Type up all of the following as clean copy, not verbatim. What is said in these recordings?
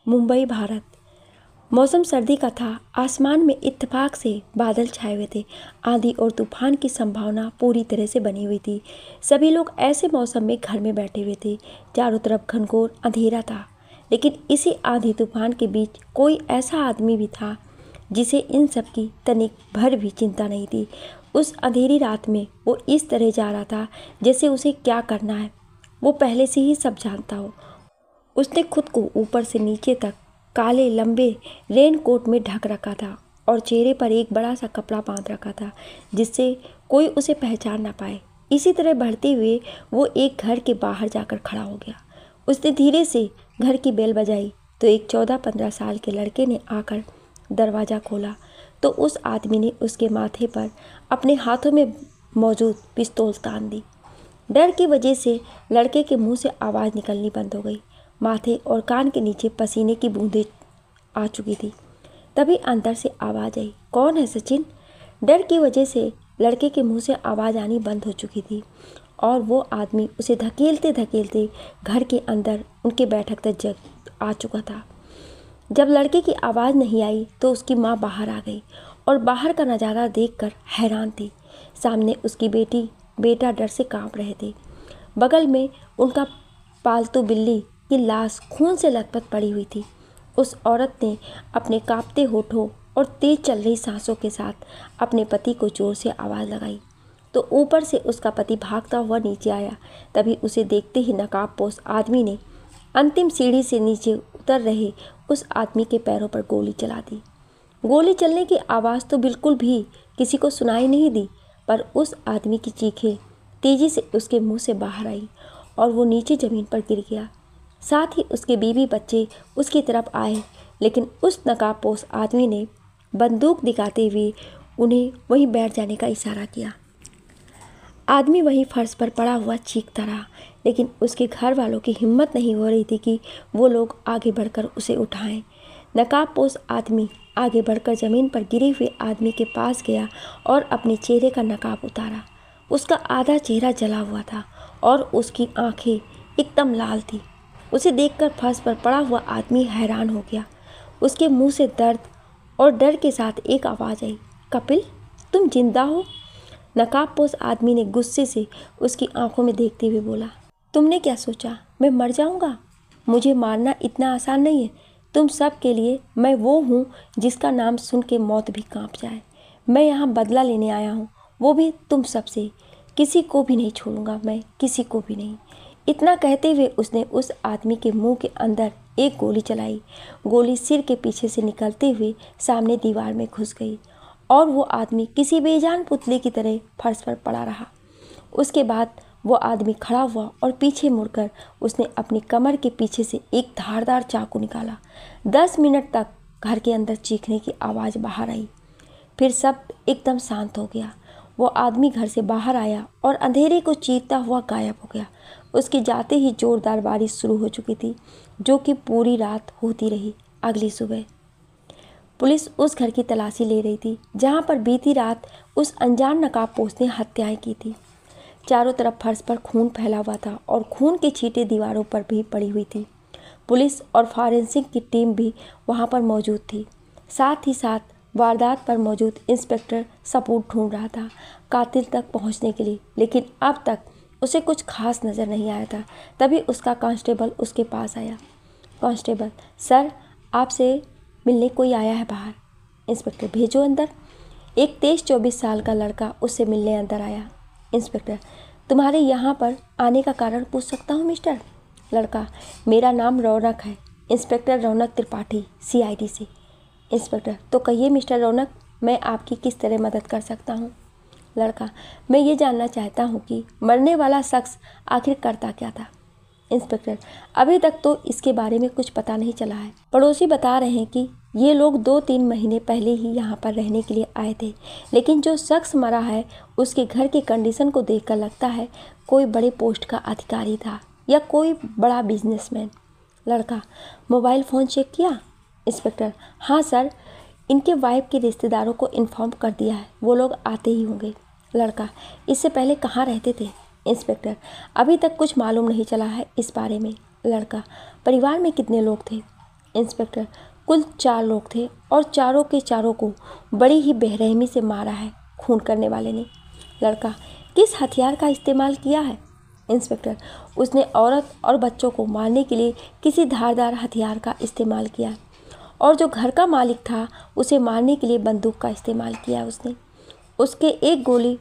मुंबई, भारत। मौसम सर्दी का था। आसमान में इत्तेफाक से बादल छाए हुए थे। आंधी और तूफान की संभावना पूरी तरह से बनी हुई थी। सभी लोग ऐसे मौसम में घर में बैठे हुए थे। चारों तरफ घनघोर अंधेरा था, लेकिन इसी आंधी तूफान के बीच कोई ऐसा आदमी भी था जिसे इन सब की तनिक भर भी चिंता नहीं थी। उस अंधेरी रात में वो इस तरह जा रहा था जैसे उसे क्या करना है वो पहले से ही सब जानता हो। उसने खुद को ऊपर से नीचे तक काले लंबे रेनकोट में ढक रखा था और चेहरे पर एक बड़ा सा कपड़ा बांध रखा था जिससे कोई उसे पहचान ना पाए। इसी तरह बढ़ते हुए वो एक घर के बाहर जाकर खड़ा हो गया। उसने धीरे से घर की बेल बजाई तो एक 14-15 साल के लड़के ने आकर दरवाज़ा खोला तो उस आदमी ने उसके माथे पर अपने हाथों में मौजूद पिस्तौल तान दी। डर की वजह से लड़के के मुंह से आवाज़ निकलनी बंद हो गई। माथे और कान के नीचे पसीने की बूंदें आ चुकी थी। तभी अंदर से आवाज़ आई, कौन है सचिन? डर की वजह से लड़के के मुंह से आवाज़ आनी बंद हो चुकी थी और वो आदमी उसे धकेलते धकेलते घर के अंदर उनके बैठक तक आ चुका था। जब लड़के की आवाज़ नहीं आई तो उसकी माँ बाहर आ गई और बाहर का नज़ारा देखकर हैरान थी। सामने उसकी बेटा डर से कांप रहे थे। बगल में उनका पालतू बिल्ली की लाश खून से लथपथ पड़ी हुई थी। उस औरत ने अपने कांपते होठों और तेज चल रही सांसों के साथ अपने पति को जोर से आवाज़ लगाई तो ऊपर से उसका पति भागता हुआ नीचे आया। तभी उसे देखते ही नकाबपोश आदमी ने अंतिम सीढ़ी से नीचे उतर रहे उस आदमी के पैरों पर गोली चला दी। गोली चलने की आवाज़ तो बिल्कुल भी किसी को सुनाई नहीं दी, पर उस आदमी की चीखें तेज़ी से उसके मुंह से बाहर आई और वो नीचे ज़मीन पर गिर गया। साथ ही उसके बीवी बच्चे उसकी तरफ आए, लेकिन उस नकाबपोश आदमी ने बंदूक दिखाते हुए उन्हें वहीं बैठ जाने का इशारा किया। आदमी वहीं फर्श पर पड़ा हुआ चीखता रहा, लेकिन उसके घर वालों की हिम्मत नहीं हो रही थी कि वो लोग आगे बढ़कर उसे उठाएं। नकाबपोश आदमी आगे बढ़कर ज़मीन पर गिरे हुए आदमी के पास गया और अपने चेहरे का नकाब उतारा। उसका आधा चेहरा जला हुआ था और उसकी आंखें एकदम लाल थी। उसे देखकर फर्श पर पड़ा हुआ आदमी हैरान हो गया। उसके मुंह से दर्द और डर के साथ एक आवाज़ आई, कपिल, तुम जिंदा हो? नकाबपोश आदमी ने गुस्से से उसकी आंखों में देखते हुए बोला, तुमने क्या सोचा मैं मर जाऊंगा? मुझे मारना इतना आसान नहीं है। तुम सब के लिए मैं वो हूँ जिसका नाम सुन के मौत भी कांप जाए। मैं यहाँ बदला लेने आया हूँ, वो भी तुम सबसे। किसी को भी नहीं छोड़ूंगा मैं, किसी को भी नहीं। इतना कहते हुए उसने उस आदमी के मुंह के अंदर एक गोली चलाई। गोली सिर के पीछे से निकलते हुए सामने दीवार में घुस गई और वो आदमी किसी बेजान पुतले की तरह फर्श पर पड़ा रहा। उसके बाद वो आदमी खड़ा हुआ और पीछे मुड़कर उसने अपनी कमर के पीछे से एक धारदार चाकू निकाला। 10 मिनट तक घर के अंदर चीखने की आवाज़ बाहर आई। फिर सब एकदम शांत हो गया। वो आदमी घर से बाहर आया और अंधेरे को चीरता हुआ गायब हो गया। उसके जाते ही जोरदार बारिश शुरू हो चुकी थी, जो कि पूरी रात होती रही। अगली सुबह पुलिस उस घर की तलाशी ले रही थी जहां पर बीती रात उस अनजान नकाबपोश ने हत्याएं की थी। चारों तरफ फर्श पर खून फैला हुआ था और खून के छींटे दीवारों पर भी पड़ी हुई थी। पुलिस और फॉरेंसिक की टीम भी वहां पर मौजूद थी। साथ ही साथ वारदात पर मौजूद इंस्पेक्टर सबूत ढूंढ रहा था कातिल तक पहुंचने के लिए, लेकिन अब तक उसे कुछ खास नज़र नहीं आया था। तभी उसका कांस्टेबल उसके पास आया। कांस्टेबल, सर, आपसे मिलने कोई आया है बाहर। इंस्पेक्टर, भेजो अंदर। एक 23-24 साल का लड़का उससे मिलने अंदर आया। इंस्पेक्टर, तुम्हारे यहाँ पर आने का कारण पूछ सकता हूँ मिस्टर? लड़का, मेरा नाम रौनक है, इंस्पेक्टर रौनक त्रिपाठी, CID से। इंस्पेक्टर, तो कहिए मिस्टर रौनक, मैं आपकी किस तरह मदद कर सकता हूँ? लड़का, मैं ये जानना चाहता हूँ कि मरने वाला शख्स आखिर करता क्या था? इंस्पेक्टर, अभी तक तो इसके बारे में कुछ पता नहीं चला है। पड़ोसी बता रहे हैं कि ये लोग 2-3 महीने पहले ही यहाँ पर रहने के लिए आए थे, लेकिन जो शख्स मरा है उसके घर की कंडीशन को देखकर लगता है कोई बड़े पोस्ट का अधिकारी था या कोई बड़ा बिजनेसमैन। लड़का, मोबाइल फ़ोन चेक किया? इंस्पेक्टर, हाँ सर, इनके वाइफ के रिश्तेदारों को इन्फॉर्म कर दिया है, वो लोग आते ही होंगे। लड़का, इससे पहले कहाँ रहते थे? इंस्पेक्टर, अभी तक कुछ मालूम नहीं चला है इस बारे में। लड़का, परिवार में कितने लोग थे? इंस्पेक्टर, कुल 4 लोग थे और चारों के चारों को बड़ी ही बेरहमी से मारा है खून करने वाले ने। लड़का, किस हथियार का इस्तेमाल किया है? इंस्पेक्टर, उसने औरत और बच्चों को मारने के लिए किसी धारदार हथियार का इस्तेमाल किया और जो घर का मालिक था उसे मारने के लिए बंदूक का इस्तेमाल किया उसने। उसके एक गोली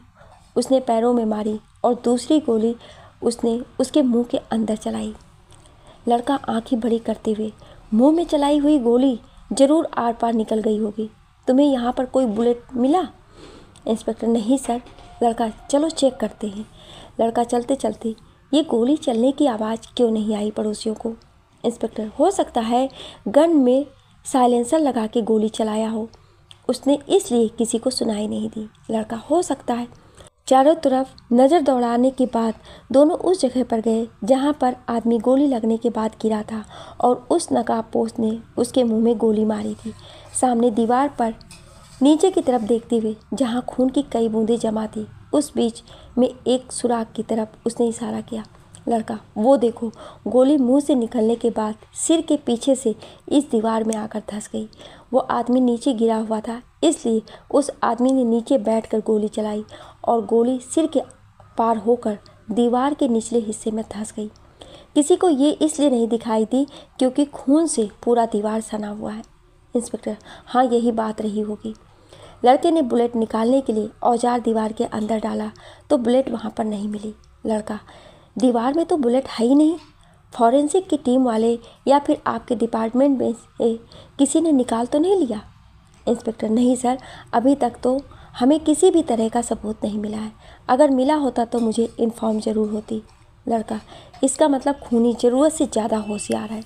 उसने पैरों में मारी और दूसरी गोली उसने उसके मुंह के अंदर चलाई। लड़का आंखें बड़ी करते हुए, मुंह में चलाई हुई गोली जरूर आर पार निकल गई होगी। तुम्हें यहाँ पर कोई बुलेट मिला? इंस्पेक्टर, नहीं सर। लड़का, चलो चेक करते हैं। लड़का चलते चलते, ये गोली चलने की आवाज़ क्यों नहीं आई पड़ोसियों को? इंस्पेक्टर, हो सकता है गन में साइलेंसर लगा के गोली चलाया हो उसने, इसलिए किसी को सुनाई नहीं दी। लड़का, हो सकता है। चारों तरफ नज़र दौड़ाने के बाद दोनों उस जगह पर गए जहां पर आदमी गोली लगने के बाद गिरा था और उस नकाबपोश ने उसके मुंह में गोली मारी थी। सामने दीवार पर नीचे की तरफ देखते हुए जहां खून की कई बूंदें जमा थी, उस बीच में एक सुराख की तरफ उसने इशारा किया। लड़का, वो देखो। गोली मुंह से निकलने के बाद सिर के पीछे से इस दीवार में आकर धंस गई। वो आदमी नीचे गिरा हुआ था, इसलिए उस आदमी ने नीचे बैठकर गोली चलाई और गोली सिर के पार होकर दीवार के निचले हिस्से में धंस गई। किसी को ये इसलिए नहीं दिखाई दी क्योंकि खून से पूरा दीवार सना हुआ है। इंस्पेक्टर, हाँ, यही बात रही होगी। लड़के ने बुलेट निकालने के लिए औजार दीवार के अंदर डाला तो बुलेट वहाँ पर नहीं मिली। लड़का, दीवार में तो बुलेट है ही नहीं। फॉरेंसिक की टीम वाले या फिर आपके डिपार्टमेंट में से किसी ने निकाल तो नहीं लिया? इंस्पेक्टर, नहीं सर, अभी तक तो हमें किसी भी तरह का सबूत नहीं मिला है। अगर मिला होता तो मुझे इन्फॉर्म ज़रूर होती। लड़का, इसका मतलब खूनी ज़रूरत से ज़्यादा होशियार है।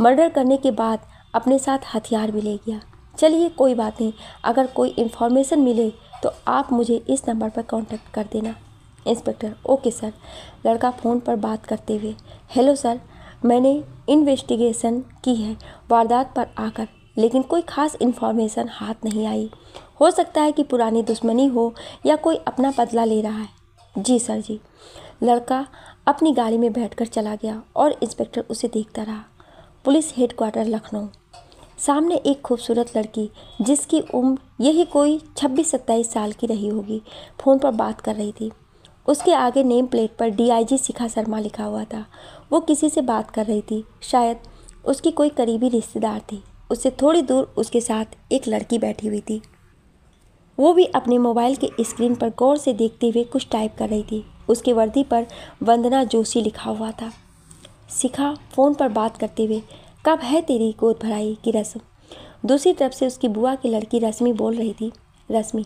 मर्डर करने के बाद अपने साथ हथियार भी ले गया। चलिए, कोई बात नहीं, अगर कोई इन्फॉर्मेशन मिले तो आप मुझे इस नंबर पर कांटेक्ट कर देना। Inspector, okay sir. लड़का फ़ोन पर बात करते हुए, हेलो सर, मैंने इन्वेस्टिगेशन की है वारदात पर आकर, लेकिन कोई ख़ास इन्फॉर्मेशन हाथ नहीं आई। हो सकता है कि पुरानी दुश्मनी हो या कोई अपना बदला ले रहा है। जी सर जी। लड़का अपनी गाड़ी में बैठकर चला गया और इंस्पेक्टर उसे देखता रहा। Police headquarter Lucknow. सामने एक खूबसूरत लड़की जिसकी उम्र यही कोई 26-27 साल की रही होगी, फ़ोन पर बात कर रही थी। उसके आगे नेम प्लेट पर DIG शिखा शर्मा लिखा हुआ था। वो किसी से बात कर रही थी, शायद उसकी कोई करीबी रिश्तेदार थी। उससे थोड़ी दूर उसके साथ एक लड़की बैठी हुई थी। वो भी अपने मोबाइल के स्क्रीन पर गौर से देखते हुए कुछ टाइप कर रही थी। उसकी वर्दी पर वंदना जोशी लिखा हुआ था। शिखा फ़ोन पर बात करते हुए, कब है तेरी गोद भराई की रस्म? दूसरी तरफ से उसकी बुआ की लड़की रश्मि बोल रही थी। रश्मि,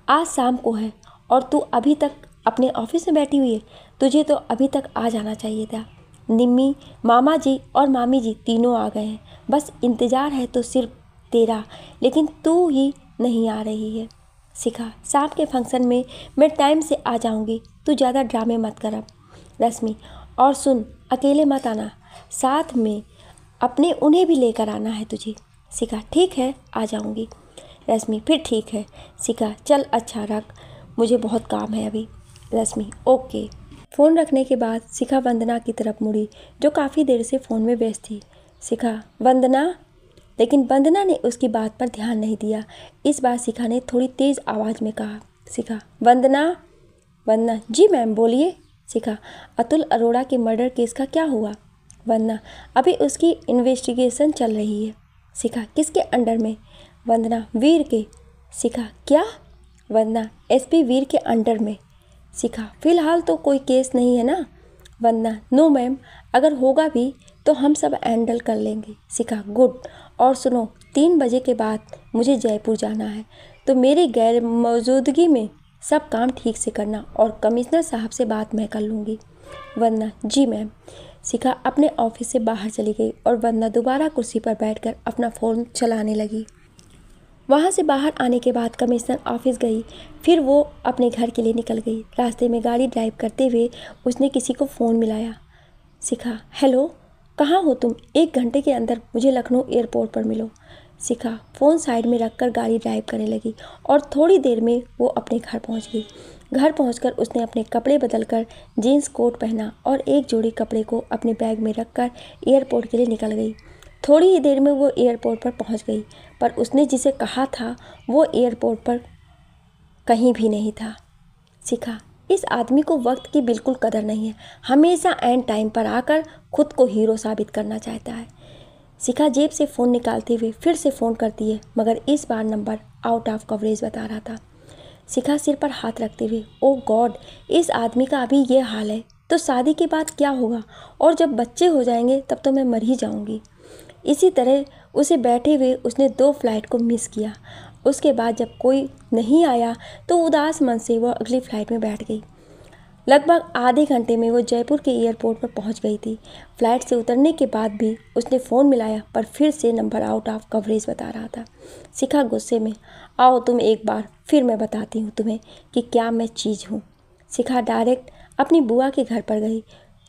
आज शाम को है और तू अभी तक अपने ऑफिस में बैठी हुई है। तुझे तो अभी तक आ जाना चाहिए था। निम्मी, मामा जी और मामी जी तीनों आ गए हैं। बस इंतज़ार है तो सिर्फ तेरा, लेकिन तू ही नहीं आ रही है। शिखा, शाम के फंक्शन में मैं टाइम से आ जाऊंगी, तू ज़्यादा ड्रामे मत कर अब। रश्मि, और सुन, अकेले मत आना, साथ में अपने उन्हें भी लेकर आना है तुझे। शिखा, ठीक है, आ जाऊंगी। रश्मि, फिर ठीक है। शिखा, चल अच्छा रख, मुझे बहुत काम है अभी। रश्मि, ओके। फ़ोन रखने के बाद शिखा वंदना की तरफ मुड़ी जो काफ़ी देर से फ़ोन में व्यस्त थी। शिखा, वंदना। लेकिन वंदना ने उसकी बात पर ध्यान नहीं दिया। इस बार शिखा ने थोड़ी तेज़ आवाज़ में कहा, शिखा, वंदना। वंदना, जी मैम, बोलिए। शिखा, अतुल अरोड़ा के मर्डर केस का क्या हुआ? वंदना, अभी उसकी इन्वेस्टिगेशन चल रही है। शिखा, किसके अंडर में? वंदना, वीर के। शिखा, क्या? वंदना, SP वीर के अंडर में। शिखा, फिलहाल तो कोई केस नहीं है ना? वंदना, नो मैम, अगर होगा भी तो हम सब हैंडल कर लेंगे। शिखा, गुड। और सुनो, 3 बजे के बाद मुझे जयपुर जाना है, तो मेरी गैर मौजूदगी में सब काम ठीक से करना और कमिश्नर साहब से बात मैं कर लूँगी। वंदना, जी मैम। शिखा अपने ऑफिस से बाहर चली गई और वंदना दोबारा कुर्सी पर बैठकर अपना फ़ोन चलाने लगी। वहाँ से बाहर आने के बाद कमिश्नर ऑफिस गई, फिर वो अपने घर के लिए निकल गई। रास्ते में गाड़ी ड्राइव करते हुए उसने किसी को फ़ोन मिलाया। शिखा, हेलो, कहाँ हो तुम? 1 घंटे के अंदर मुझे लखनऊ एयरपोर्ट पर मिलो। शिखा फ़ोन साइड में रखकर गाड़ी ड्राइव करने लगी और थोड़ी देर में वो अपने घर पहुंच गई। घर पहुंचकर उसने अपने कपड़े बदलकर जीन्स कोट पहना और एक जोड़ी कपड़े को अपने बैग में रखकर एयरपोर्ट के लिए निकल गई। थोड़ी ही देर में वो एयरपोर्ट पर पहुंच गई, पर उसने जिसे कहा था वो एयरपोर्ट पर कहीं भी नहीं था। शिखा, इस आदमी को वक्त की बिल्कुल कदर नहीं है, हमेशा एंड टाइम पर आकर खुद को हीरो साबित करना चाहता है। शिखा जेब से फ़ोन निकालते हुए फिर से फ़ोन करती है, मगर इस बार नंबर आउट ऑफ कवरेज बता रहा था। शिखा सिर पर हाथ रखते हुए, ओ गॉड, इस आदमी का अभी ये हाल है तो शादी के बाद क्या होगा, और जब बच्चे हो जाएंगे तब तो मैं मर ही जाऊंगी। इसी तरह उसे बैठे हुए उसने 2 फ्लाइट को मिस किया। उसके बाद जब कोई नहीं आया तो उदास मन से वह अगली फ्लाइट में बैठ गई। लगभग आधे घंटे में वो जयपुर के एयरपोर्ट पर पहुंच गई थी। फ्लाइट से उतरने के बाद भी उसने फ़ोन मिलाया, पर फिर से नंबर आउट ऑफ कवरेज बता रहा था। शिखा गुस्से में, आओ तुम एक बार फिर मैं बताती हूँ तुम्हें कि क्या मैं चीज़ हूँ। शिखा डायरेक्ट अपनी बुआ के घर पर गई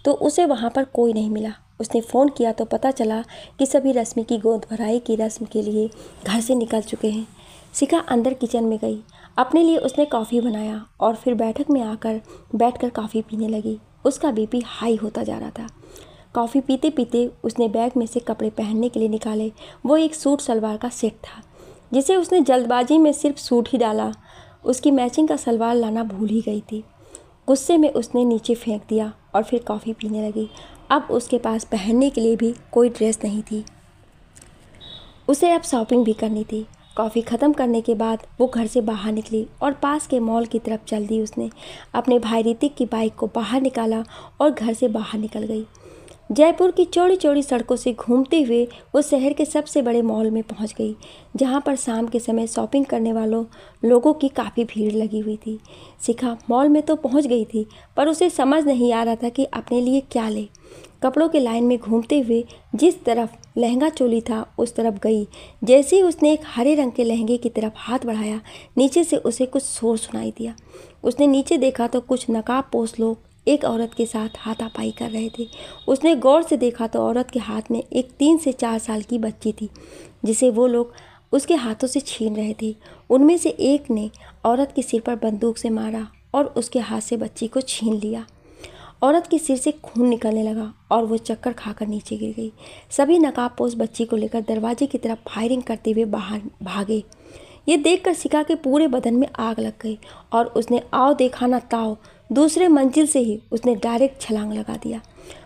तो उसे वहाँ पर कोई नहीं मिला। उसने फ़ोन किया तो पता चला कि सभी रश्मि की गोद भराई की रस्म के लिए घर से निकल चुके हैं। शिखा अंदर किचन में गई। अपने लिए उसने कॉफ़ी बनाया और फिर बैठक में आकर बैठकर कॉफ़ी पीने लगी। उसका बीपी हाई होता जा रहा था। कॉफ़ी पीते पीते उसने बैग में से कपड़े पहनने के लिए निकाले। वो एक सूट सलवार का सेट था जिसे उसने जल्दबाजी में सिर्फ सूट ही डाला। उसकी मैचिंग का सलवार लाना भूल ही गई थी। गुस्से में उसने नीचे फेंक दिया और फिर कॉफ़ी पीने लगी। अब उसके पास पहनने के लिए भी कोई ड्रेस नहीं थी। उसे अब शॉपिंग भी करनी थी। कॉफ़ी ख़त्म करने के बाद वो घर से बाहर निकली और पास के मॉल की तरफ चल दी। उसने अपने भाई ऋतिक की बाइक को बाहर निकाला और घर से बाहर निकल गई। जयपुर की चौड़ी चौड़ी सड़कों से घूमते हुए वो शहर के सबसे बड़े मॉल में पहुंच गई, जहां पर शाम के समय शॉपिंग करने वालों लोगों की काफ़ी भीड़ लगी हुई थी। शिखा मॉल में तो पहुंच गई थी, पर उसे समझ नहीं आ रहा था कि अपने लिए क्या ले। कपड़ों के लाइन में घूमते हुए जिस तरफ लहंगा चोली था उस तरफ गई। जैसे ही उसने एक हरे रंग के लहंगे की तरफ हाथ बढ़ाया, नीचे से उसे कुछ शोर सुनाई दिया। उसने नीचे देखा तो कुछ नकाबपोश लोग एक औरत के साथ हाथापाई कर रहे थे। उसने गौर से देखा तो औरत के हाथ में एक 3 से 4 साल की बच्ची थी, जिसे वो लोग उसके हाथों से छीन रहे थे। उनमें से एक ने औरत के सिर पर बंदूक से मारा और उसके हाथ से बच्ची को छीन लिया। औरत के सिर से खून निकलने लगा और वो चक्कर खाकर नीचे गिर गई। सभी नकाबपोश बच्ची को लेकर दरवाजे की तरफ फायरिंग करते हुए बाहर भागे। ये देखकर शिखा के पूरे बदन में आग लग गई और उसने आओ देखा ना ताओ, दूसरे मंजिल से ही उसने डायरेक्ट छलांग लगा दिया।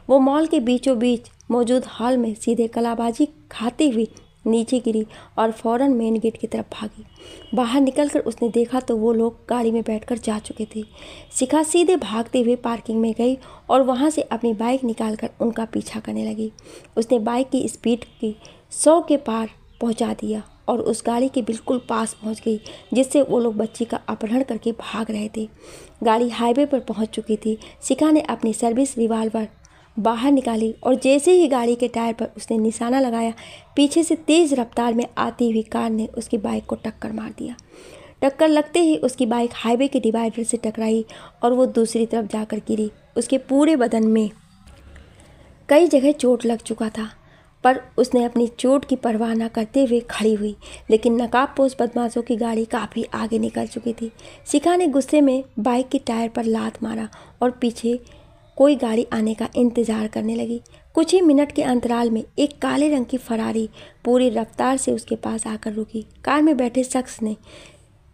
वो मॉल के बीचों बीच मौजूद हॉल में सीधे कलाबाजी खाते हुए नीचे गिरी और फौरन मेन गेट की तरफ भागी। बाहर निकलकर उसने देखा तो वो लोग गाड़ी में बैठकर जा चुके थे। शिखा सीधे भागते हुए पार्किंग में गई और वहां से अपनी बाइक निकालकर उनका पीछा करने लगी। उसने बाइक की स्पीड की 100 के पार पहुंचा दिया और उस गाड़ी के बिल्कुल पास पहुंच गई जिससे वो लोग बच्ची का अपहरण करके भाग रहे थे। गाड़ी हाईवे पर पहुंच चुकी थी। शिखा ने अपनी सर्विस रिवाल्वर बाहर निकाली और जैसे ही गाड़ी के टायर पर उसने निशाना लगाया, पीछे से तेज़ रफ्तार में आती हुई कार ने उसकी बाइक को टक्कर मार दिया। टक्कर लगते ही उसकी बाइक हाईवे के डिवाइडर से टकराई और वो दूसरी तरफ जाकर गिरी। उसके पूरे बदन में कई जगह चोट लग चुका था, पर उसने अपनी चोट की परवाह न करते हुए खड़ी हुई। लेकिन नकाबपोश बदमाशों की गाड़ी काफ़ी आगे निकल चुकी थी। शिखा ने गुस्से में बाइक के टायर पर लात मारा और पीछे कोई गाड़ी आने का इंतज़ार करने लगी। कुछ ही मिनट के अंतराल में एक काले रंग की फरारी पूरी रफ्तार से उसके पास आकर रुकी। कार में बैठे शख्स ने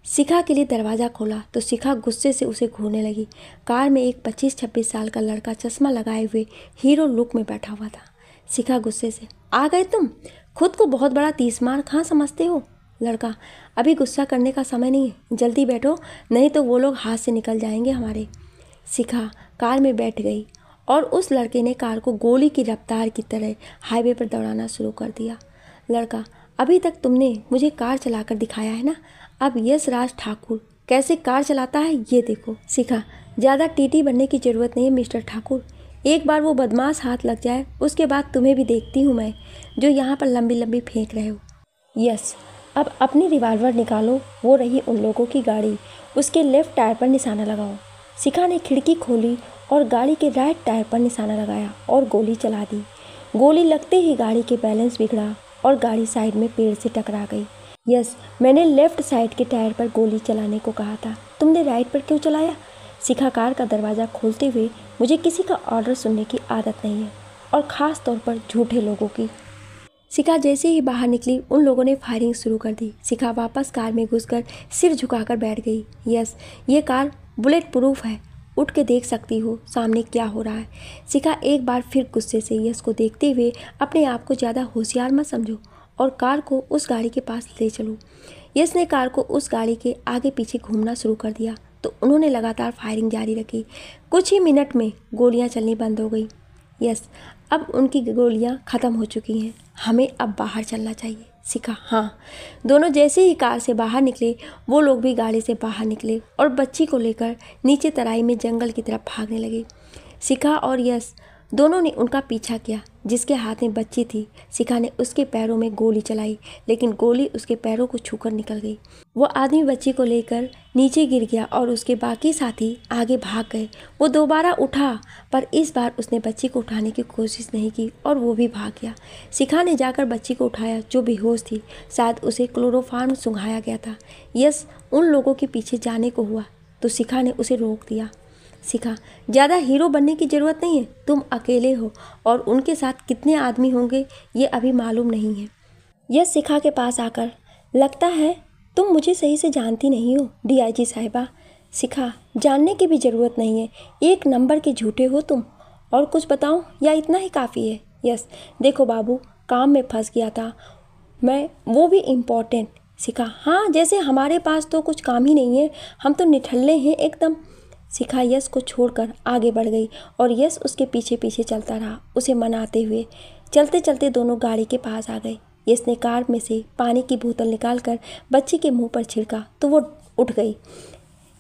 शिखा के लिए दरवाज़ा खोला तो शिखा गुस्से से उसे घूरने लगी। कार में एक 25-26 साल का लड़का चश्मा लगाए हुए हीरो लुक में बैठा हुआ था। शिखा गुस्से से, आ गए तुम, खुद को बहुत बड़ा तीसमार खां समझते हो। लड़का, अभी गुस्सा करने का समय नहीं है, जल्दी बैठो नहीं तो वो लोग हाथ से निकल जाएंगे हमारे। शिखा कार में बैठ गई और उस लड़के ने कार को गोली की रफ्तार की तरह हाईवे पर दौड़ाना शुरू कर दिया। लड़का, अभी तक तुमने मुझे कार चलाकर दिखाया है ना, अब यश राज ठाकुर कैसे कार चलाता है ये देखो। शिखा, ज़्यादा टीटी बनने की ज़रूरत नहीं है मिस्टर ठाकुर, एक बार वो बदमाश हाथ लग जाए उसके बाद तुम्हें भी देखती हूँ मैं, जो यहाँ पर लंबी लंबी फेंक रहे हो। यस, अब अपनी रिवॉल्वर निकालो, वो रही उन लोगों की गाड़ी, उसके लेफ्ट टायर पर निशाना लगाओ। शिखा ने खिड़की खोली और गाड़ी के राइट टायर पर निशाना लगाया और गोली चला दी। गोली लगते ही गाड़ी के बैलेंस बिगड़ा और गाड़ी साइड में पेड़ से टकरा गई। यस, मैंने लेफ्ट साइड के टायर पर गोली चलाने को कहा था, तुमने राइट पर क्यों चलाया। शिखा कार का दरवाज़ा खोलते हुए, मुझे किसी का ऑर्डर सुनने की आदत नहीं है और ख़ास तौर पर झूठे लोगों की। शिखा जैसे ही बाहर निकली उन लोगों ने फायरिंग शुरू कर दी। शिखा वापस कार में घुसकर सिर झुकाकर बैठ गई। यस, ये कार बुलेट प्रूफ है, उठ के देख सकती हो सामने क्या हो रहा है। शिखा एक बार फिर गुस्से से यस को देखते हुए, अपने आप को ज़्यादा होशियार मत समझो और कार को उस गाड़ी के पास ले चलो। यस ने कार को उस गाड़ी के आगे पीछे घूमना शुरू कर दिया तो उन्होंने लगातार फायरिंग जारी रखी। कुछ ही मिनट में गोलियां चलनी बंद हो गई। यस, अब उनकी गोलियां ख़त्म हो चुकी हैं, हमें अब बाहर चलना चाहिए। शिखा, हाँ। दोनों जैसे ही कार से बाहर निकले वो लोग भी गाड़ी से बाहर निकले और बच्ची को लेकर नीचे तराई में जंगल की तरफ भागने लगे। शिखा और यस दोनों ने उनका पीछा किया। जिसके हाथ में बच्ची थी, शिखा ने उसके पैरों में गोली चलाई, लेकिन गोली उसके पैरों को छूकर निकल गई। वो आदमी बच्ची को लेकर नीचे गिर गया और उसके बाकी साथी आगे भाग गए। वो दोबारा उठा, पर इस बार उसने बच्ची को उठाने की कोशिश नहीं की और वो भी भाग गया। शिखा ने जाकर बच्ची को उठाया जो बेहोश थी, शायद उसे क्लोरोफार्म सुंघाया गया था। यस उन लोगों के पीछे जाने को हुआ तो शिखा ने उसे रोक दिया। शिखा, ज़्यादा हीरो बनने की ज़रूरत नहीं है, तुम अकेले हो और उनके साथ कितने आदमी होंगे ये अभी मालूम नहीं है। यस शिखा के पास आकर, लगता है तुम मुझे सही से जानती नहीं हो डीआईजी साहिबा। शिखा, जानने की भी ज़रूरत नहीं है, एक नंबर के झूठे हो तुम। और कुछ बताओ या इतना ही काफ़ी है? यस, देखो बाबू, काम में फंस गया था मैं, वो भी इम्पोर्टेंट। शिखा, हाँ, जैसे हमारे पास तो कुछ काम ही नहीं है, हम तो निठल्ले हैं एकदम। शिखा यस को छोड़कर आगे बढ़ गई और यस उसके पीछे पीछे चलता रहा, उसे मनाते हुए। चलते चलते दोनों गाड़ी के पास आ गए। यस ने कार में से पानी की बोतल निकालकर बच्ची के मुंह पर छिड़का तो वो उठ गई।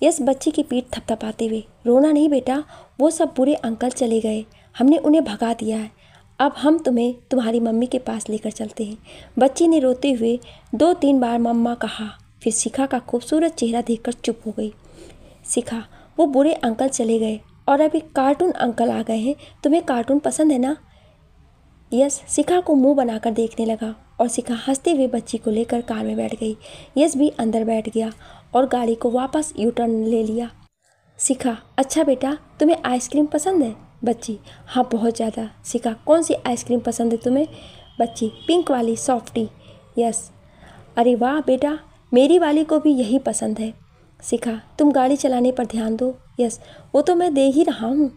यस बच्ची की पीठ थपथपाते हुए, रोना नहीं बेटा, वो सब बुरे अंकल चले गए, हमने उन्हें भगा दिया है, अब हम तुम्हें तुम्हारी मम्मी के पास लेकर चलते हैं। बच्ची ने रोते हुए 2-3 बार मम्मा कहा, फिर शिखा का खूबसूरत चेहरा देखकर चुप हो गई। शिखा, वो बुरे अंकल चले गए और अभी कार्टून अंकल आ गए हैं, तुम्हें कार्टून पसंद है ना? यस शिखा को मुंह बनाकर देखने लगा और शिखा हंसते हुए बच्ची को लेकर कार में बैठ गई। यस भी अंदर बैठ गया और गाड़ी को वापस यू टर्न ले लिया। शिखा, अच्छा बेटा, तुम्हें आइसक्रीम पसंद है? बच्ची, हाँ बहुत ज़्यादा। शिखा, कौन सी आइसक्रीम पसंद है तुम्हें? बच्ची, पिंक वाली सॉफ्टी। यस, अरे वाह बेटा, मेरी वाली को भी यही पसंद है। शिखा, तुम गाड़ी चलाने पर ध्यान दो। यस, वो तो मैं दे ही रहा हूँ।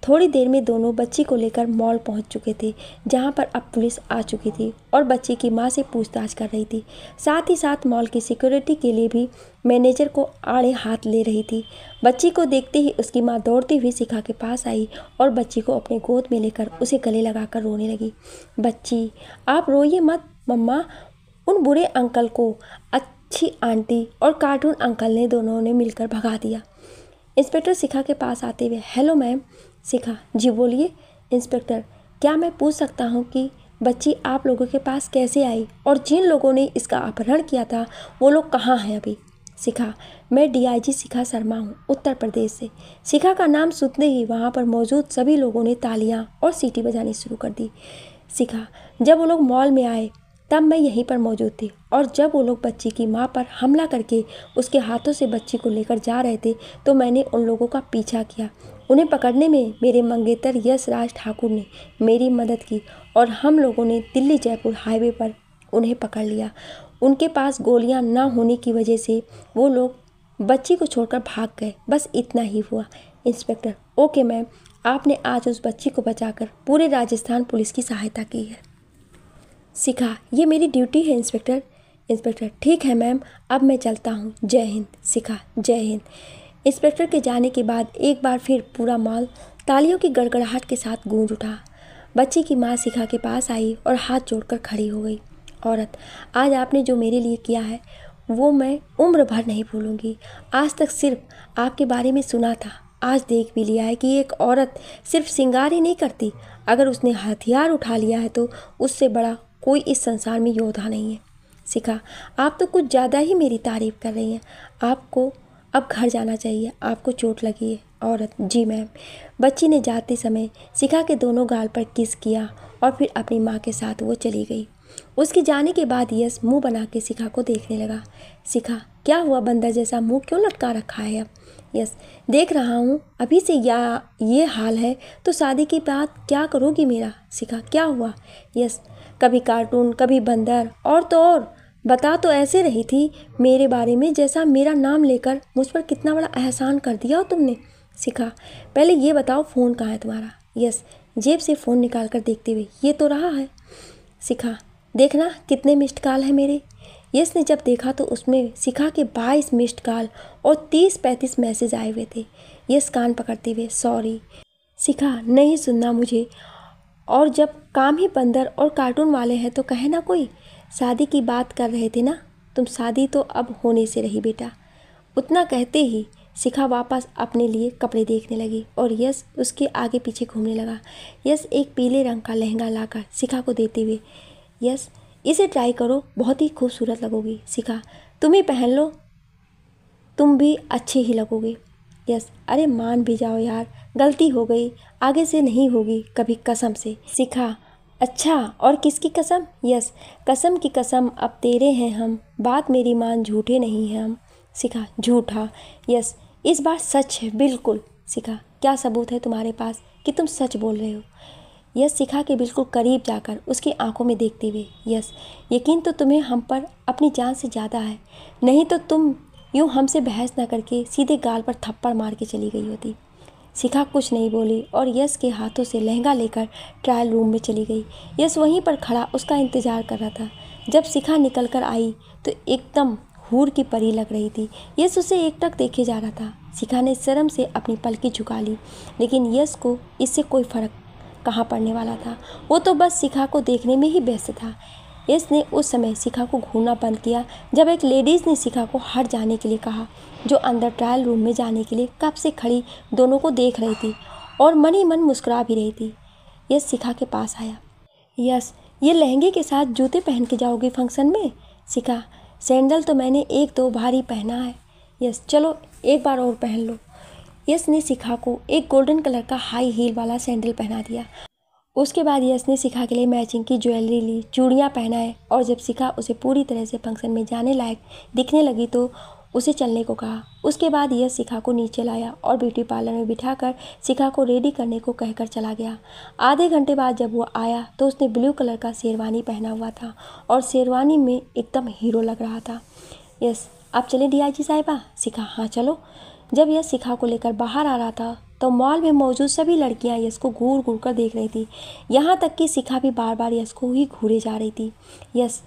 थोड़ी देर में दोनों बच्ची को लेकर मॉल पहुंच चुके थे, जहां पर अब पुलिस आ चुकी थी और बच्ची की मां से पूछताछ कर रही थी। साथ ही साथ मॉल की सिक्योरिटी के लिए भी मैनेजर को आड़े हाथ ले रही थी। बच्ची को देखते ही उसकी मां दौड़ती हुई शिखा के पास आई और बच्ची को अपने गोद में लेकर उसे गले लगाकर रोने लगी। बच्ची, आप रोइए मत मम्मा, उन बुरे अंकल को अच्छी आंटी और कार्टून अंकल ने दोनों ने मिलकर भगा दिया। इंस्पेक्टर शिखा के पास आते हुए, हेलो मैम। शिखा, जी बोलिए। इंस्पेक्टर, क्या मैं पूछ सकता हूँ कि बच्ची आप लोगों के पास कैसे आई और जिन लोगों ने इसका अपहरण किया था वो लोग कहाँ हैं अभी? शिखा, मैं डीआईजी शिखा शर्मा हूँ, उत्तर प्रदेश से। शिखा का नाम सुनते ही वहाँ पर मौजूद सभी लोगों ने तालियाँ और सीटी बजानी शुरू कर दी। शिखा, जब वो लोग मॉल में आए तब मैं यहीं पर मौजूद थी और जब वो लोग बच्ची की मां पर हमला करके उसके हाथों से बच्ची को लेकर जा रहे थे तो मैंने उन लोगों का पीछा किया। उन्हें पकड़ने में मेरे मंगेतर यश राज ठाकुर ने मेरी मदद की और हम लोगों ने दिल्ली जयपुर हाईवे पर उन्हें पकड़ लिया। उनके पास गोलियां न होने की वजह से वो लोग बच्ची को छोड़कर भाग गए, बस इतना ही हुआ। इंस्पेक्टर, ओके मैम, आपने आज उस बच्ची को बचाकर पूरे राजस्थान पुलिस की सहायता की है। शिखा, ये मेरी ड्यूटी है इंस्पेक्टर। इंस्पेक्टर, ठीक है मैम, अब मैं चलता हूँ, जय हिंद। शिखा, जय हिंद। इंस्पेक्टर के जाने के बाद एक बार फिर पूरा मॉल तालियों की गड़गड़ाहट के साथ गूंज उठा। बच्ची की माँ शिखा के पास आई और हाथ जोड़कर खड़ी हो गई। औरत, आज आपने जो मेरे लिए किया है वो मैं उम्र भर नहीं भूलूंगी। आज तक सिर्फ आपके बारे में सुना था, आज देख भी लिया है कि एक औरत सिर्फ श्रृंगार ही नहीं करती, अगर उसने हथियार उठा लिया है तो उससे बड़ा कोई इस संसार में योद्धा नहीं है। शिखा, आप तो कुछ ज़्यादा ही मेरी तारीफ़ कर रही हैं, आपको अब घर जाना चाहिए, आपको चोट लगी है। औरत, जी मैम। बच्ची ने जाते समय शिखा के दोनों गाल पर किस किया और फिर अपनी माँ के साथ वो चली गई। उसके जाने के बाद यश मुंह बना के शिखा को देखने लगा। शिखा, क्या हुआ, बंदर जैसा मुंह क्यों लटका रखा है अब? यस, देख रहा हूँ अभी से ये हाल है तो शादी की बात क्या करोगी मेरा? शिखा, क्या हुआ? यस, कभी कार्टून, कभी बंदर, और तो और बता तो ऐसे रही थी मेरे बारे में जैसा मेरा नाम लेकर मुझ पर कितना बड़ा एहसान कर दिया हो तुमने। शिखा, पहले ये बताओ फ़ोन कहाँ है तुम्हारा। यस, जेब से फ़ोन निकाल कर देखते हुए, ये तो रहा है। शिखा, देखना कितने मिस्ड कॉल है मेरे। यस ने जब देखा तो उसमें शिखा के 22 मिस्ड कॉल और 30-35 मैसेज आए हुए थे। यस कान पकड़ते हुए, सॉरी शिखा, नहीं सुनना मुझे, और जब काम ही बंदर और कार्टून वाले हैं तो कहे ना कोई। शादी की बात कर रहे थे ना तुम, शादी तो अब होने से रही बेटा। उतना कहते ही शिखा वापस अपने लिए कपड़े देखने लगी और यश उसके आगे पीछे घूमने लगा। यश एक पीले रंग का लहंगा लाकर शिखा को देते हुए, यश इसे ट्राई करो, बहुत ही खूबसूरत लगोगी। शिखा, तुम ही पहन लो, तुम भी अच्छे ही लगोगे। यस, अरे मान भी जाओ यार, गलती हो गई, आगे से नहीं होगी कभी, कसम से। शिखा, अच्छा और किसकी कसम। यस, कसम की कसम अब तेरे हैं हम, बात मेरी मान, झूठे नहीं हैं हम। शिखा, झूठा। यस, इस बार सच है बिल्कुल। शिखा, क्या सबूत है तुम्हारे पास कि तुम सच बोल रहे हो। यस शिखा के बिल्कुल करीब जाकर उसकी आंखों में देखते हुए, यस यकीन तो तुम्हें हम पर अपनी जान से ज़्यादा है, नहीं तो तुम यूँ हमसे बहस न करके सीधे गाल पर थप्पड़ मार के चली गई होती। शिखा कुछ नहीं बोली और यश के हाथों से लहंगा लेकर ट्रायल रूम में चली गई। यश वहीं पर खड़ा उसका इंतज़ार कर रहा था। जब शिखा निकल कर आई तो एकदम हूर की परी लग रही थी। यश उसे एकटक देखे जा रहा था। शिखा ने शर्म से अपनी पलकी झुका ली, लेकिन यश को इससे कोई फ़र्क कहाँ पड़ने वाला था। वो तो बस शिखा को देखने में ही व्यस्त था। यश ने उस समय शिखा को घूरना बंद किया जब एक लेडीज़ ने शिखा को हट जाने के लिए कहा, जो अंदर ट्रायल रूम में जाने के लिए कब से खड़ी दोनों को देख रही थी और मन ही मन मुस्कुरा भी रही थी। यश शिखा के पास आया। यश, ये लहंगे के साथ जूते पहन के जाओगी फंक्शन में। शिखा, सैंडल तो मैंने 1-2 बार ही पहना है। यश, चलो एक बार और पहन लो। यश ने शिखा को एक गोल्डन कलर का हाई हील वाला सैंडल पहना दिया। उसके बाद यश ने शिखा के लिए मैचिंग की ज्वेलरी ली, चूड़ियाँ पहनाए, और जब शिखा उसे पूरी तरह से फंक्शन में जाने लायक दिखने लगी तो उसे चलने को कहा। उसके बाद यश शिखा को नीचे लाया और ब्यूटी पार्लर में बिठाकर शिखा को रेडी करने को कहकर चला गया। आधे घंटे बाद जब वो आया तो उसने ब्लू कलर का शेरवानी पहना हुआ था और शेरवानी में एकदम हीरो लग रहा था। यस, आप चलें डीआईजी साहिबा। शिखा, हाँ चलो। जब यश शिखा को लेकर बाहर आ रहा था तो मॉल में मौजूद सभी लड़कियां यश को घूर घूर कर देख रही थी। यहाँ तक कि शिखा भी बार बार यश को ही घूरे जा रही थी। यश,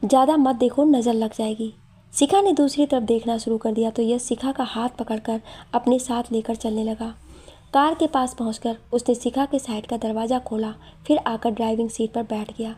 ज़्यादा मत देखो, नज़र लग जाएगी। शिखा ने दूसरी तरफ देखना शुरू कर दिया तो यश शिखा का हाथ पकड़कर अपने साथ लेकर चलने लगा। कार के पास पहुंचकर उसने शिखा के साइड का दरवाज़ा खोला, फिर आकर ड्राइविंग सीट पर बैठ गया।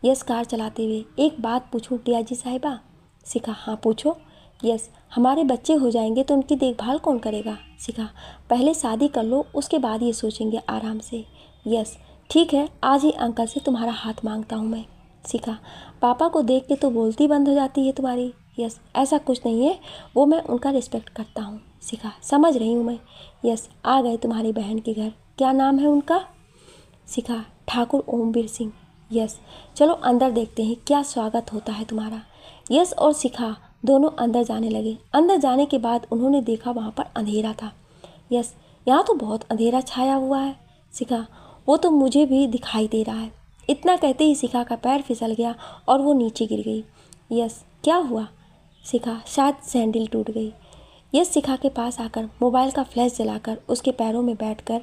यश कार चलाते हुए, एक बात पूछूं डीआईजी साहिबा। शिखा, हाँ पूछो। यस, हमारे बच्चे हो जाएंगे तो उनकी देखभाल कौन करेगा। शिखा, पहले शादी कर लो, उसके बाद ये सोचेंगे आराम से। यस, ठीक है, आज ही अंकल से तुम्हारा हाथ मांगता हूँ मैं। शिखा, पापा को देख के तो बोलती बंद हो जाती है तुम्हारी। यस, ऐसा कुछ नहीं है, वो मैं उनका रिस्पेक्ट करता हूँ। शिखा, समझ रही हूँ मैं। यस, आ गए तुम्हारी बहन के घर, क्या नाम है उनका। शिखा, ठाकुर ओमवीर सिंह। यस, चलो अंदर देखते हैं क्या स्वागत होता है तुम्हारा। यस और शिखा दोनों अंदर जाने लगे। अंदर जाने के बाद उन्होंने देखा वहाँ पर अंधेरा था। यस, यहाँ तो बहुत अंधेरा छाया हुआ है। शिखा, वो तो मुझे भी दिखाई दे रहा है। इतना कहते ही शिखा का पैर फिसल गया और वो नीचे गिर गई। यस, क्या हुआ। शिखा, शायद सैंडल टूट गई। यस शिखा के पास आकर मोबाइल का फ्लैश जलाकर उसके पैरों में बैठकर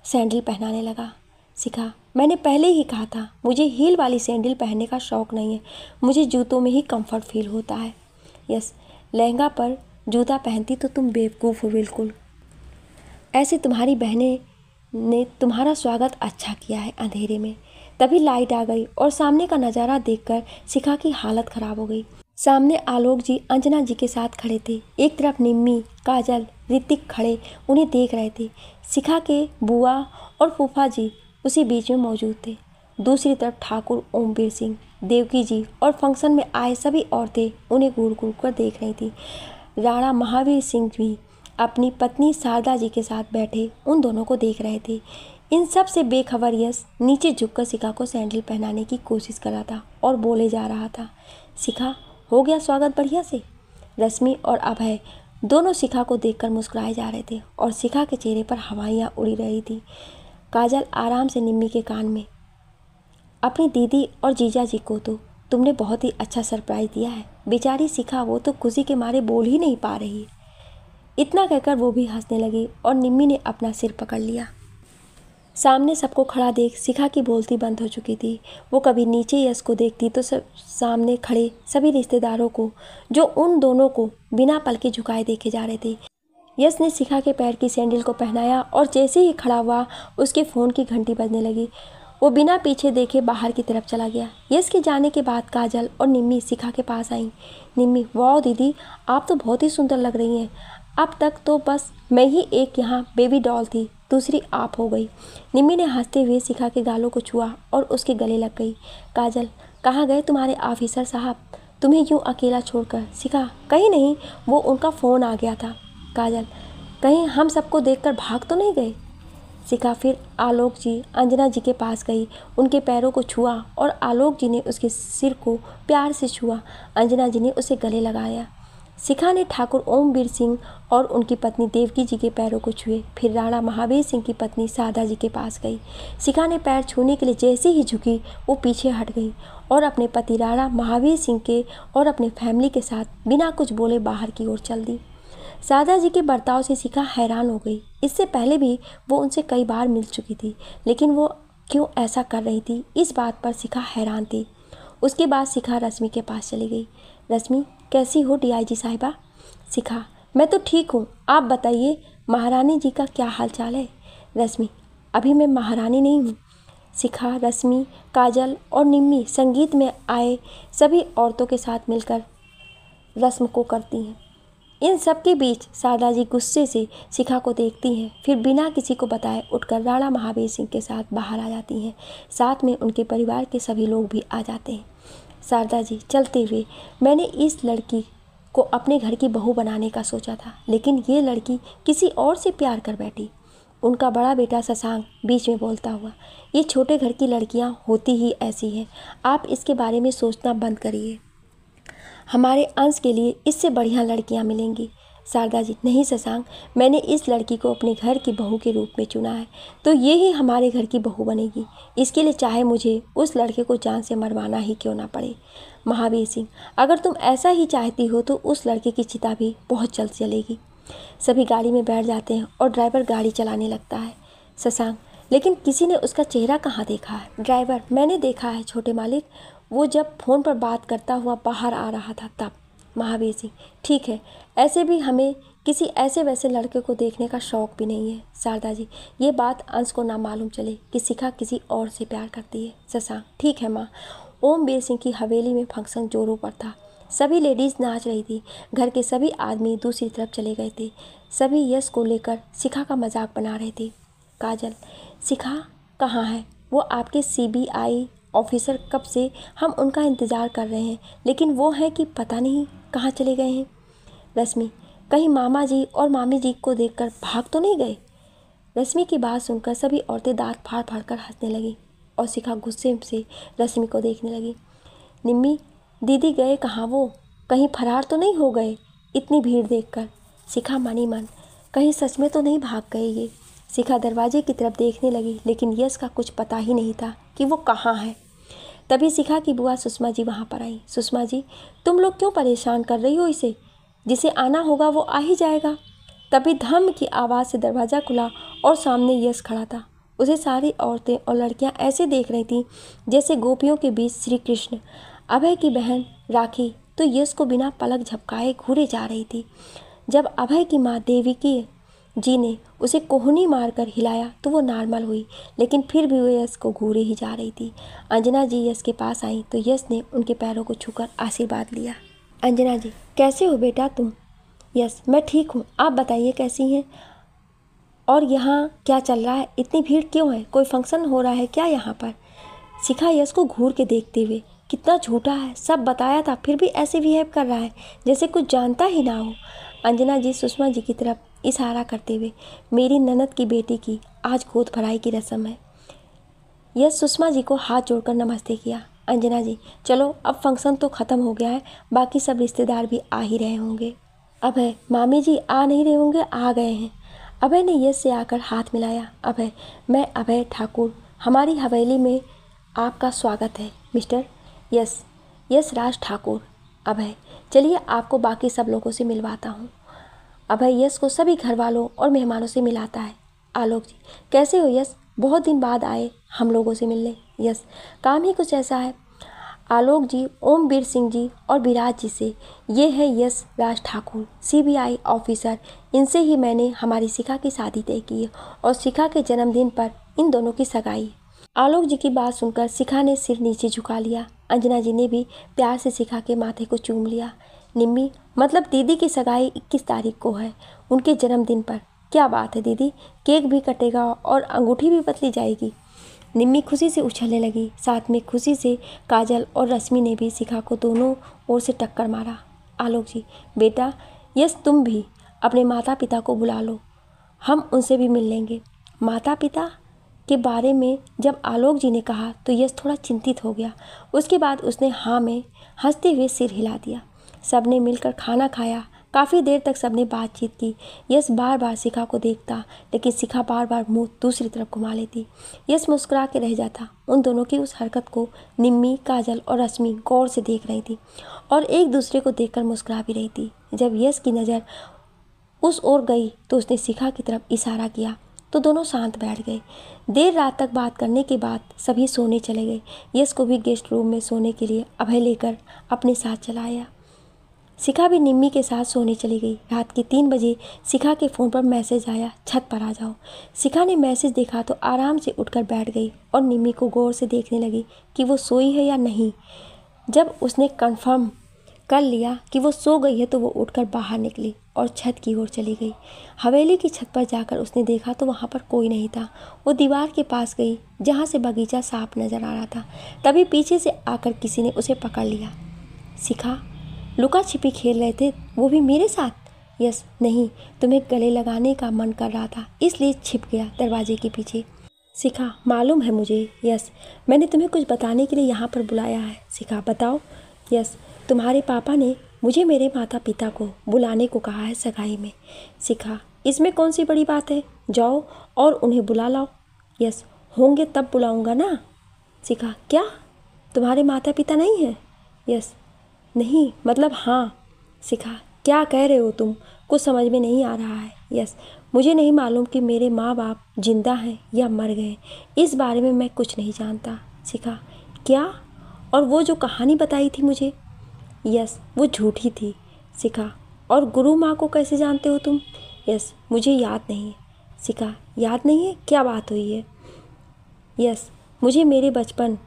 सैंडल पहनाने लगा। शिखा, मैंने पहले ही कहा था मुझे हील वाली सैंडल पहनने का शौक़ नहीं है, मुझे जूतों में ही कंफर्ट फील होता है। यस, लहंगा पर जूता पहनती तो तुम बेवकूफ़ हो बिल्कुल। ऐसे तुम्हारी बहनें ने तुम्हारा स्वागत अच्छा किया है अंधेरे में। तभी लाइट आ गई और सामने का नज़ारा देखकर शिखा की हालत ख़राब हो गई। सामने आलोक जी अंजना जी के साथ खड़े थे। एक तरफ निम्मी, काजल, ऋतिक खड़े उन्हें देख रहे थे। शिखा के बुआ और फूफा जी उसी बीच में मौजूद थे। दूसरी तरफ ठाकुर ओमवीर सिंह, देवकी जी और फंक्शन में आए सभी औरतें उन्हें घूर घूर कर देख रही थी। राणा महावीर सिंह भी अपनी पत्नी शारदा जी के साथ बैठे उन दोनों को देख रहे थे। इन सब से बेखबर यश नीचे झुककर शिखा को सैंडल पहनाने की कोशिश कर रहा था और बोले जा रहा था, शिखा हो गया स्वागत बढ़िया से। रश्मि और अभय दोनों शिखा को देखकर मुस्कुराए जा रहे थे और शिखा के चेहरे पर हवाइयाँ उड़ी रही थी। काजल आराम से निम्मी के कान में अपनी दीदी और जीजा जी को तो तुमने बहुत ही अच्छा सरप्राइज दिया है। बेचारी शिखा वो तो खुशी के मारे बोल ही नहीं पा रही। इतना कहकर वो भी हंसने लगी और निम्मी ने अपना सिर पकड़ लिया। सामने सबको खड़ा देख शिखा की बोलती बंद हो चुकी थी। वो कभी नीचे यश को देखती तो सब सामने खड़े सभी रिश्तेदारों को, जो उन दोनों को बिना पल के झुकाए देखे जा रहे थे। यश ने शिखा के पैर की सैंडल को पहनाया और जैसे ही खड़ा हुआ उसके फ़ोन की घंटी बजने लगी। वो बिना पीछे देखे बाहर की तरफ चला गया। यश के जाने के बाद काजल और निम्मी शिखा के पास आईं। निम्मी, वाह दीदी, आप तो बहुत ही सुंदर लग रही हैं। अब तक तो बस मैं ही एक यहाँ बेबी डॉल थी, दूसरी आप हो गई। निम्मी ने हंसते हुए शिखा के गालों को छुआ और उसके गले लग गई। काजल, कहाँ गए तुम्हारे ऑफिसर साहब, तुम्हें यूँ अकेला छोड़कर? शिखा, कहीं नहीं, वो उनका फ़ोन आ गया था। काजल, कहीं हम सबको देखकर भाग तो नहीं गए? शिखा फिर आलोक जी, अंजना जी के पास गई, उनके पैरों को छुआ और आलोक जी ने उसके सिर को प्यार से छुआ। अंजना जी ने उसे गले लगाया। शिखा ने ठाकुर ओमवीर सिंह और उनकी पत्नी देवकी जी के पैरों को छुए। फिर राणा महावीर सिंह की पत्नी सादा जी के पास गई। शिखा ने पैर छूने के लिए जैसे ही झुकी वो पीछे हट गई और अपने पति राणा महावीर सिंह के और अपने फैमिली के साथ बिना कुछ बोले बाहर की ओर चल दी। सादा जी के बर्ताव से शिखा हैरान हो गई। इससे पहले भी वो उनसे कई बार मिल चुकी थी, लेकिन वो क्यों ऐसा कर रही थी, इस बात पर शिखा हैरान थी। उसके बाद शिखा रश्मि के पास चली गई। रश्मि, कैसी हो डीआईजी साहिबा? शिखा, मैं तो ठीक हूँ, आप बताइए महारानी जी का क्या हाल चाल है? रश्मि, अभी मैं महारानी नहीं हूँ। शिखा, रश्मि, काजल और निम्मी संगीत में आए सभी औरतों के साथ मिलकर रस्म को करती हैं। इन सब के बीच शारदा जी गुस्से से शिखा को देखती हैं, फिर बिना किसी को बताए उठकर राणा महावीर सिंह के साथ बाहर आ जाती हैं। साथ में उनके परिवार के सभी लोग भी आ जाते हैं। शारदा जी चलते हुए, मैंने इस लड़की को अपने घर की बहू बनाने का सोचा था, लेकिन ये लड़की किसी और से प्यार कर बैठी। उनका बड़ा बेटा शशांक बीच में बोलता हुआ, ये छोटे घर की लड़कियां होती ही ऐसी हैं, आप इसके बारे में सोचना बंद करिए, हमारे अंश के लिए इससे बढ़िया लड़कियां मिलेंगी। शारदा जी, नहीं शशांक, मैंने इस लड़की को अपने घर की बहू के रूप में चुना है, तो ये ही हमारे घर की बहू बनेगी। इसके लिए चाहे मुझे उस लड़के को जान से मरवाना ही क्यों ना पड़े। महावीर सिंह, अगर तुम ऐसा ही चाहती हो तो उस लड़के की चिता भी बहुत जल्द चलेगी। सभी गाड़ी में बैठ जाते हैं और ड्राइवर गाड़ी चलाने लगता है। शशांक, लेकिन किसी ने उसका चेहरा कहाँ देखा है? ड्राइवर, मैंने देखा है छोटे मालिक, वो जब फ़ोन पर बात करता हुआ बाहर आ रहा था तब। महावीर सिंह, ठीक है, ऐसे भी हमें किसी ऐसे वैसे लड़के को देखने का शौक़ भी नहीं है। शारदा जी, ये बात अंश को ना मालूम चले कि शिखा किसी और से प्यार करती है। शशांक, ठीक है माँ। ओमवीर सिंह की हवेली में फंक्शन जोरों पर था। सभी लेडीज़ नाच रही थी। घर के सभी आदमी दूसरी तरफ चले गए थे। सभी यश को लेकर शिखा का मजाक बना रहे थे। काजल, शिखा कहाँ है? वो आपके सीबीआई ऑफिसर कब से हम उनका इंतज़ार कर रहे हैं, लेकिन वो हैं कि पता नहीं कहाँ चले गए हैं। रश्मि, कहीं मामा जी और मामी जी को देखकर भाग तो नहीं गए? रश्मि की बात सुनकर सभी औरतें दांत फाड़ फाड़ कर हंसने लगी और शिखा गुस्से से रश्मि को देखने लगी। निम्मी, दीदी गए कहाँ? वो कहीं फरार तो नहीं हो गए इतनी भीड़ देखकर? शिखा मनी मन, कहीं सच में तो नहीं भाग गए ये? शिखा दरवाजे की तरफ देखने लगी, लेकिन यश का कुछ पता ही नहीं था कि वो कहाँ है। तभी शिखा की बुआ सुषमा जी वहाँ पर आई। सुषमा जी, तुम लोग क्यों परेशान कर रही हो इसे? जिसे आना होगा वो आ ही जाएगा। तभी धम की आवाज़ से दरवाज़ा खुला और सामने यश खड़ा था। उसे सारी औरतें और लड़कियाँ ऐसे देख रही थीं जैसे गोपियों के बीच श्री कृष्ण। अभय की बहन राखी तो यश को बिना पलक झपकाए घूरे जा रही थी। जब अभय की माँ देविकी जी ने उसे कोहनी मारकर हिलाया तो वो नॉर्मल हुई, लेकिन फिर भी वो यश को घूरे ही जा रही थी। अंजना जी यश के पास आई तो यश ने उनके पैरों को छूकर आशीर्वाद लिया। अंजना जी, कैसे हो बेटा तुम? यश, मैं ठीक हूँ, आप बताइए कैसी हैं? और यहाँ क्या चल रहा है? इतनी भीड़ क्यों है? कोई फंक्शन हो रहा है क्या यहाँ पर? शिखा यश को घूर के देखते हुए, कितना झूठा है, सब बताया था फिर भी ऐसे बिहेव कर रहा है जैसे कुछ जानता ही ना हो। अंजना जी सुषमा जी की तरफ इशारा करते हुए, मेरी ननद की बेटी की आज गोद भराई की रस्म है। यश सुषमा जी को हाथ जोड़कर नमस्ते किया। अंजना जी, चलो अब फंक्शन तो ख़त्म हो गया है, बाकी सब रिश्तेदार भी आ ही रहे होंगे। अभय, मामी जी आ नहीं रहे होंगे, आ गए हैं। अभय ने यश से आकर हाथ मिलाया। अभय, मैं अभय ठाकुर, हमारी हवेली में आपका स्वागत है mister yes yes Raj Thakur. अभय, चलिए आपको बाकी सब लोगों से मिलवाता हूँ। अभय यश को सभी घर वालों और मेहमानों से मिलाता है। आलोक जी, कैसे हो यश? बहुत दिन बाद आए हम लोगों से मिलने। यश, काम ही कुछ ऐसा है। आलोक जी, ओमवीर सिंह जी और विराज जी से। ये है यश राज ठाकुर, CBI ऑफिसर। इनसे ही मैंने हमारी शिखा की शादी तय की है और शिखा के जन्मदिन पर इन दोनों की सगाई। आलोक जी की बात सुनकर शिखा ने सिर नीचे झुका लिया। अंजना जी ने भी प्यार से शिखा के माथे को चूम लिया। निम्मी, मतलब दीदी की सगाई 21 तारीख को है, उनके जन्मदिन पर। क्या बात है दीदी, केक भी कटेगा और अंगूठी भी बदली जाएगी। निम्मी खुशी से उछलने लगी। साथ में खुशी से काजल और रश्मि ने भी शिखा को दोनों ओर से टक्कर मारा। आलोक जी, बेटा यस, तुम भी अपने माता पिता को बुला लो, हम उनसे भी मिल लेंगे। माता पिता के बारे में जब आलोक जी ने कहा तो यश थोड़ा चिंतित हो गया। उसके बाद उसने हाँ में हंसते हुए सिर हिला दिया। सबने मिलकर खाना खाया। काफ़ी देर तक सबने बातचीत की। यश बार बार शिखा को देखता, लेकिन शिखा बार बार मुंह दूसरी तरफ घुमा लेती। यश मुस्कुरा के रह जाता। उन दोनों की उस हरकत को निम्मी, काजल और रश्मि गौर से देख रही थी और एक दूसरे को देखकर मुस्कुरा भी रही थी। जब यश की नज़र उस ओर गई तो उसने शिखा की तरफ इशारा किया तो दोनों शांत बैठ गए। देर रात तक बात करने के बाद सभी सोने चले गए। यश को भी गेस्ट रूम में सोने के लिए अभय लेकर अपने साथ चला आया। शिखा भी निम्मी के साथ सोने चली गई। रात के 3 बजे शिखा के फ़ोन पर मैसेज आया, छत पर आ जाओ। शिखा ने मैसेज देखा तो आराम से उठकर बैठ गई और निम्मी को गौर से देखने लगी कि वो सोई है या नहीं। जब उसने कंफर्म कर लिया कि वो सो गई है तो वो उठकर बाहर निकली और छत की ओर चली गई। हवेली की छत पर जाकर उसने देखा तो वहाँ पर कोई नहीं था। वो दीवार के पास गई जहाँ से बगीचा साफ नजर आ रहा था। तभी पीछे से आकर किसी ने उसे पकड़ लिया। शिखा, लुका छिपी खेल रहे थे, वो भी मेरे साथ? यस, नहीं, तुम्हें गले लगाने का मन कर रहा था इसलिए छिप गया दरवाजे के पीछे। शिखा, मालूम है मुझे। यस, मैंने तुम्हें कुछ बताने के लिए यहाँ पर बुलाया है। शिखा, बताओ। यस, तुम्हारे पापा ने मुझे मेरे माता पिता को बुलाने को कहा है सगाई में। शिखा, इसमें कौन सी बड़ी बात है, जाओ और उन्हें बुला लाओ। यस, होंगे तब बुलाऊंगा ना। शिखा, क्या तुम्हारे माता पिता नहीं हैं? यस, नहीं, मतलब हाँ। शिखा, क्या कह रहे हो तुम, कुछ समझ में नहीं आ रहा है। यस, मुझे नहीं मालूम कि मेरे माँ बाप जिंदा हैं या मर गए, इस बारे में मैं कुछ नहीं जानता। शिखा, क्या? और वो जो कहानी बताई थी मुझे? यस, वो झूठी थी। शिखा, और गुरु माँ को कैसे जानते हो तुम? यस, मुझे याद नहीं है। शिखा, याद नहीं है? क्या बात हुई है? यस, मुझे मेरे बचपन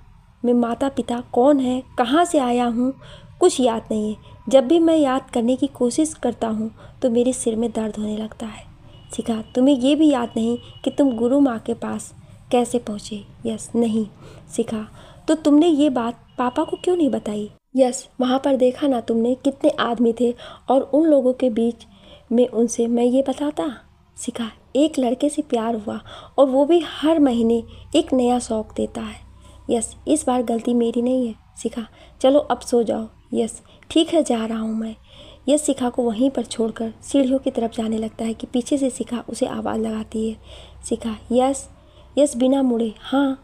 में माता पिता कौन है, कहाँ से आया हूँ, कुछ याद नहीं है। जब भी मैं याद करने की कोशिश करता हूँ तो मेरे सिर में दर्द होने लगता है। शिखा, तुम्हें ये भी याद नहीं कि तुम गुरु माँ के पास कैसे पहुँचे? यस, नहीं। शिखा, तो तुमने ये बात पापा को क्यों नहीं बताई? यस, वहाँ पर देखा ना तुमने कितने आदमी थे और उन लोगों के बीच में उनसे मैं ये बताता? शिखा, एक लड़के से प्यार हुआ और वो भी हर महीने एक नया शौक देता है। यस, इस बार गलती मेरी नहीं है। शिखा, चलो अब सो जाओ। यस, ठीक है, जा रहा हूँ मैं। यस शिखा को वहीं पर छोड़कर सीढ़ियों की तरफ जाने लगता है कि पीछे से शिखा उसे आवाज़ लगाती है। शिखा, यस। यस बिना मुड़े हाँ।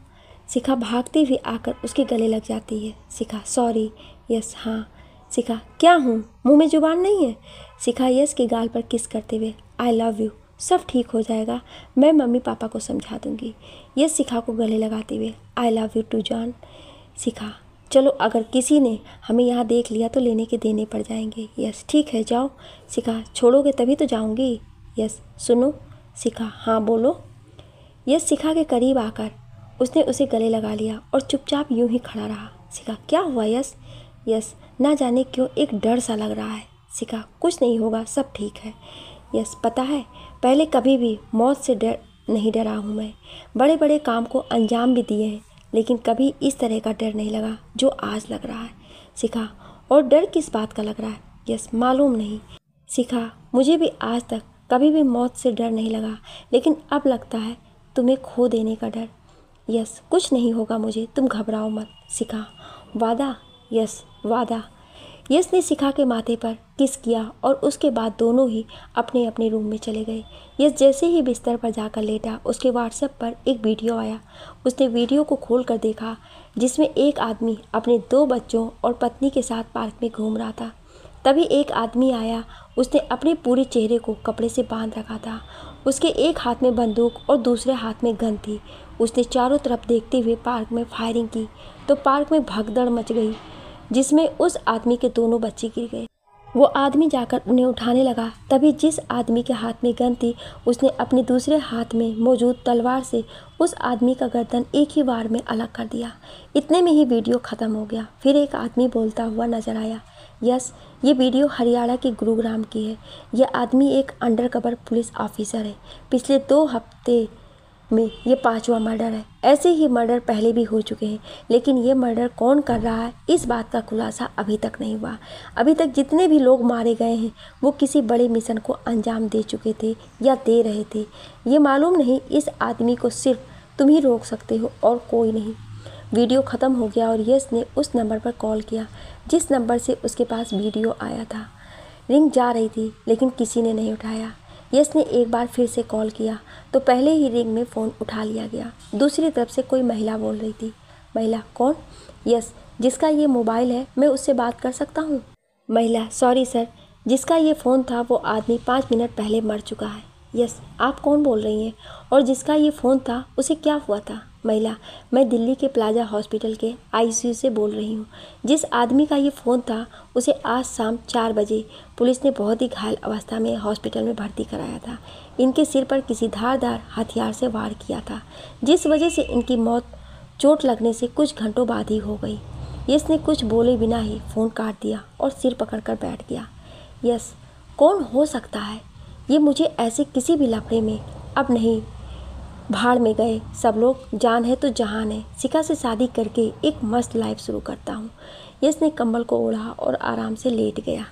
शिखा भागती हुई आकर उसके गले लग जाती है। शिखा, सॉरी। यस, हाँ। शिखा, क्या हूँ, मुंह में जुबान नहीं है? शिखा यस के गाल पर किस करते हुए, आई लव यू, सब ठीक हो जाएगा, मैं मम्मी पापा को समझा दूंगी। यस शिखा को गले लगाते हुए, I love you too John. Shikha, चलो अगर किसी ने हमें यहाँ देख लिया तो लेने के देने पड़ जाएंगे। यस ठीक है, जाओ। शिखा, छोड़ोगे तभी तो जाऊँगी। यस, सुनो। शिखा, हाँ बोलो। यस शिखा के करीब आकर उसने उसे गले लगा लिया और चुपचाप यूं ही खड़ा रहा। शिखा, क्या हुआ यस? यस, ना जाने क्यों एक डर सा लग रहा है। शिखा, कुछ नहीं होगा, सब ठीक है। यस, पता है पहले कभी भी मौत से नहीं डरा हूँ मैं, बड़े बड़े काम को अंजाम भी दिए हैं, लेकिन कभी इस तरह का डर नहीं लगा जो आज लग रहा है। शिखा, और डर किस बात का लग रहा है? यस, मालूम नहीं। शिखा, मुझे भी आज तक कभी भी मौत से डर नहीं लगा, लेकिन अब लगता है तुम्हें खो देने का डर। यस, कुछ नहीं होगा मुझे, तुम घबराओ मत। शिखा, वादा? यस, वादा। यश ने शिखा के माथे पर किस किया और उसके बाद दोनों ही अपने अपने रूम में चले गए। यश जैसे ही बिस्तर पर जाकर लेटा, उसके व्हाट्सएप पर एक वीडियो आया। उसने वीडियो को खोलकर देखा जिसमें एक आदमी अपने 2 बच्चों और पत्नी के साथ पार्क में घूम रहा था। तभी एक आदमी आया। उसने अपने पूरे चेहरे को कपड़े से बांध रखा था। उसके एक हाथ में बंदूक और दूसरे हाथ में गन थी। उसने चारों तरफ देखते हुए पार्क में फायरिंग की तो पार्क में भगदड़ मच गई, जिसमें उस आदमी के दोनों बच्चे गिर गए। वो आदमी जाकर उन्हें उठाने लगा। तभी जिस आदमी के हाथ में गन थी, उसने अपने दूसरे हाथ में मौजूद तलवार से उस आदमी का गर्दन एक ही बार में अलग कर दिया। इतने में ही वीडियो ख़त्म हो गया। फिर एक आदमी बोलता हुआ नजर आया, यस, ये वीडियो हरियाणा के गुरुग्राम की है। यह आदमी एक अंडरकवर पुलिस ऑफिसर है। पिछले 2 हफ्ते में ये 5वां मर्डर है। ऐसे ही मर्डर पहले भी हो चुके हैं, लेकिन ये मर्डर कौन कर रहा है इस बात का खुलासा अभी तक नहीं हुआ। अभी तक जितने भी लोग मारे गए हैं वो किसी बड़े मिशन को अंजाम दे चुके थे या दे रहे थे। ये मालूम नहीं, इस आदमी को सिर्फ तुम ही रोक सकते हो और कोई नहीं। वीडियो ख़त्म हो गया और यश ने उस नंबर पर कॉल किया जिस नंबर से उसके पास वीडियो आया था। रिंग जा रही थी लेकिन किसी ने नहीं उठाया। यश ने एक बार फिर से कॉल किया तो पहले ही रिंग में फ़ोन उठा लिया गया। दूसरी तरफ से कोई महिला बोल रही थी। महिला, कौन? यश, जिसका ये मोबाइल है, मैं उससे बात कर सकता हूँ? महिला, सॉरी सर, जिसका ये फ़ोन था वो आदमी 5 मिनट पहले मर चुका है। यस, आप कौन बोल रही हैं? और जिसका ये फ़ोन था उसे क्या हुआ था? महिला, मैं दिल्ली के प्लाजा हॉस्पिटल के आईसीयू से बोल रही हूँ। जिस आदमी का ये फ़ोन था उसे आज शाम 4 बजे पुलिस ने बहुत ही घायल अवस्था में हॉस्पिटल में भर्ती कराया था। इनके सिर पर किसी धारदार हथियार से वार किया था, जिस वजह से इनकी मौत चोट लगने से कुछ घंटों बाद ही हो गई। यश ने कुछ बोले बिना ही फ़ोन काट दिया और सिर पकड़कर बैठ गया। यस, कौन हो सकता है ये? मुझे ऐसे किसी भी लफड़े में अब नहीं। भाड़ में गए सब लोग, जान है तो जहान है। शिखा से शादी करके एक मस्त लाइफ शुरू करता हूँ। यश ने कंबल को ओढ़ा और आराम से लेट गया।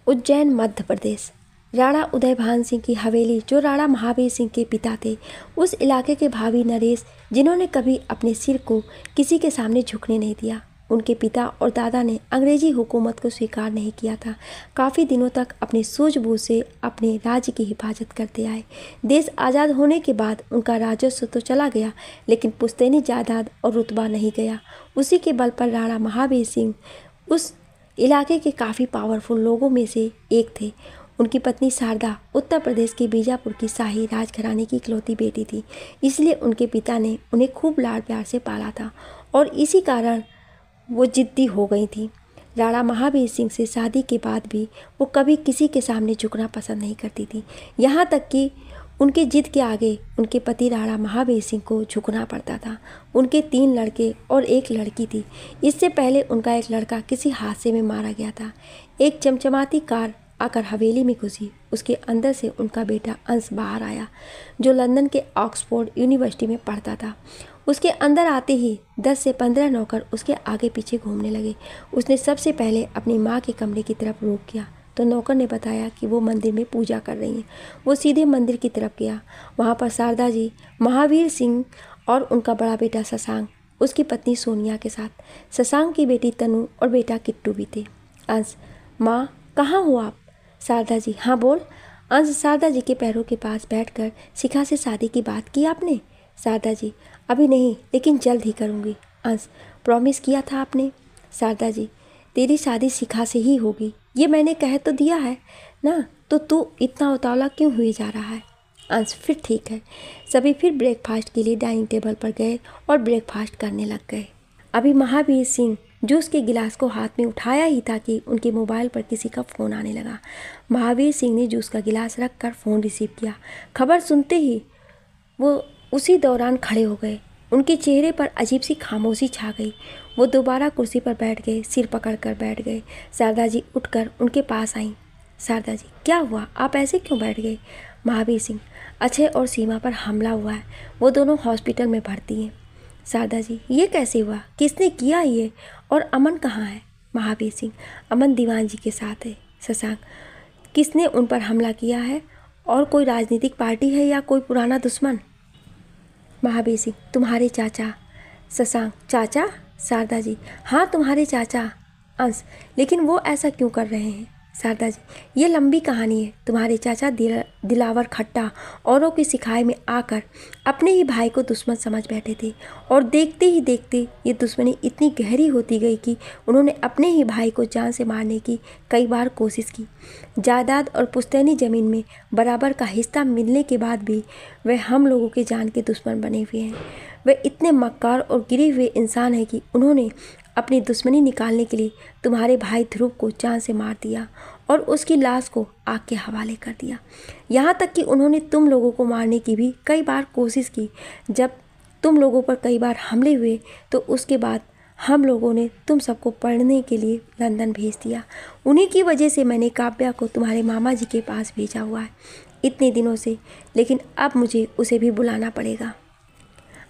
उज्जैन, मध्य प्रदेश। राणा उदयभान सिंह की हवेली, जो राणा महावीर सिंह के पिता थे, उस इलाके के भावी नरेश, जिन्होंने कभी अपने सिर को किसी के सामने झुकने नहीं दिया। उनके पिता और दादा ने अंग्रेजी हुकूमत को स्वीकार नहीं किया था। काफ़ी दिनों तक अपनी सूझबूझ से अपने राज्य की हिफाजत करते आए। देश आज़ाद होने के बाद उनका राजस्व तो चला गया, लेकिन पुश्तैनी जायदाद और रुतबा नहीं गया। उसी के बल पर राणा महावीर सिंह उस इलाके के काफ़ी पावरफुल लोगों में से एक थे। उनकी पत्नी शारदा उत्तर प्रदेश के बीजापुर की शाही राजघराने की इकलौती बेटी थी, इसलिए उनके पिता ने उन्हें खूब लाड़ प्यार से पाला था और इसी कारण वो जिद्दी हो गई थी। राणा महावीर सिंह से शादी के बाद भी वो कभी किसी के सामने झुकना पसंद नहीं करती थी। यहाँ तक कि उनके जिद के आगे उनके पति राणा महावीर सिंह को झुकना पड़ता था। उनके 3 लड़के और 1 लड़की थी। इससे पहले उनका एक लड़का किसी हादसे में मारा गया था। एक चमचमाती कार आकर हवेली में घुसी। उसके अंदर से उनका बेटा अंश बाहर आया, जो लंदन के ऑक्सफोर्ड यूनिवर्सिटी में पढ़ता था। उसके अंदर आते ही 10 से 15 नौकर उसके आगे पीछे घूमने लगे। उसने सबसे पहले अपनी माँ के कमरे की तरफ रुख किया तो नौकर ने बताया कि वो मंदिर में पूजा कर रही हैं। वो सीधे मंदिर की तरफ गया। वहाँ पर शारदा जी, महावीर सिंह और उनका बड़ा बेटा शशांक, उसकी पत्नी सोनिया के साथ शशांक की बेटी तनु और बेटा किट्टू भी थे। अंश, माँ कहाँ हो आप? शारदा जी, हाँ बोल। अंश शारदा जी के पैरों के पास बैठकर, शिखा से शादी की बात की आपने? शारदा जी, अभी नहीं, लेकिन जल्द ही करूँगी। अंश, प्रॉमिस किया था आपने? शारदा जी, तेरी शादी शिखा से ही होगी, ये मैंने कह तो दिया है ना, तो तू इतना उतावला क्यों हुए जा रहा है? अंश, फिर ठीक है। सभी फिर ब्रेकफास्ट के लिए डाइनिंग टेबल पर गए और ब्रेकफास्ट करने लग गए। अभी महावीर सिंह जूस के गिलास को हाथ में उठाया ही था कि उनके मोबाइल पर किसी का फ़ोन आने लगा। महावीर सिंह ने जूस का गिलास रख कर फ़ोन रिसीव किया। खबर सुनते ही वो उसी दौरान खड़े हो गए। उनके चेहरे पर अजीब सी खामोशी छा गई। वो दोबारा कुर्सी पर बैठ गए, सिर पकड़ कर बैठ गए। शारदा जी उठकर उनके पास आईं। शारदा जी, क्या हुआ, आप ऐसे क्यों बैठ गए? महावीर सिंह, अक्षय और सीमा पर हमला हुआ है, वो दोनों हॉस्पिटल में भर्ती हैं। शारदा जी, ये कैसे हुआ, किसने किया ये, और अमन कहाँ है? महावीर सिंह, अमन दीवान जी के साथ है। शशांक, किसने उन पर हमला किया है, और कोई राजनीतिक पार्टी है या कोई पुराना दुश्मन? महावीर सिंह, तुम्हारे चाचा। शशांक, चाचा? शारदा जी, हाँ तुम्हारे चाचा। अंश, लेकिन वो ऐसा क्यों कर रहे हैं? शारदा जी, ये लंबी कहानी है। तुम्हारे चाचा दिलावर खट्टा औरों की सिखाई में आकर अपने ही भाई को दुश्मन समझ बैठे थे और देखते ही देखते ये दुश्मनी इतनी गहरी होती गई कि उन्होंने अपने ही भाई को जान से मारने की कई बार कोशिश की। जायदाद और पुश्तैनी ज़मीन में बराबर का हिस्सा मिलने के बाद भी वे हम लोगों के जान के दुश्मन बने हुए हैं। वे इतने मक्कार और गिरे हुए इंसान हैं कि उन्होंने अपनी दुश्मनी निकालने के लिए तुम्हारे भाई ध्रुव को जान से मार दिया और उसकी लाश को आग के हवाले कर दिया। यहाँ तक कि उन्होंने तुम लोगों को मारने की भी कई बार कोशिश की। जब तुम लोगों पर कई बार हमले हुए तो उसके बाद हम लोगों ने तुम सबको पढ़ने के लिए लंदन भेज दिया। उन्हीं की वजह से मैंने काव्या को तुम्हारे मामा जी के पास भेजा हुआ है इतने दिनों से, लेकिन अब मुझे उसे भी बुलाना पड़ेगा।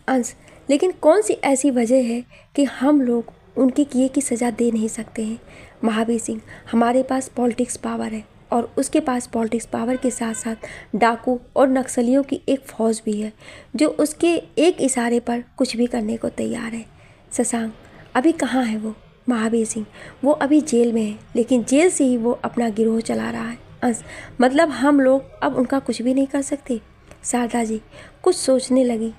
अंश, लेकिन कौन सी ऐसी वजह है कि हम लोग उनके किए की सज़ा दे नहीं सकते हैं? महावीर सिंह, हमारे पास पॉलिटिक्स पावर है और उसके पास पॉलिटिक्स पावर के साथ साथ डाकू और नक्सलियों की एक फ़ौज भी है जो उसके एक इशारे पर कुछ भी करने को तैयार है। शशांक, अभी कहाँ है वो? महावीर सिंह, वो अभी जेल में है, लेकिन जेल से ही वो अपना गिरोह चला रहा है। अंश, मतलब हम लोग अब उनका कुछ भी नहीं कर सकते? शारदा जी कुछ सोचने लगी।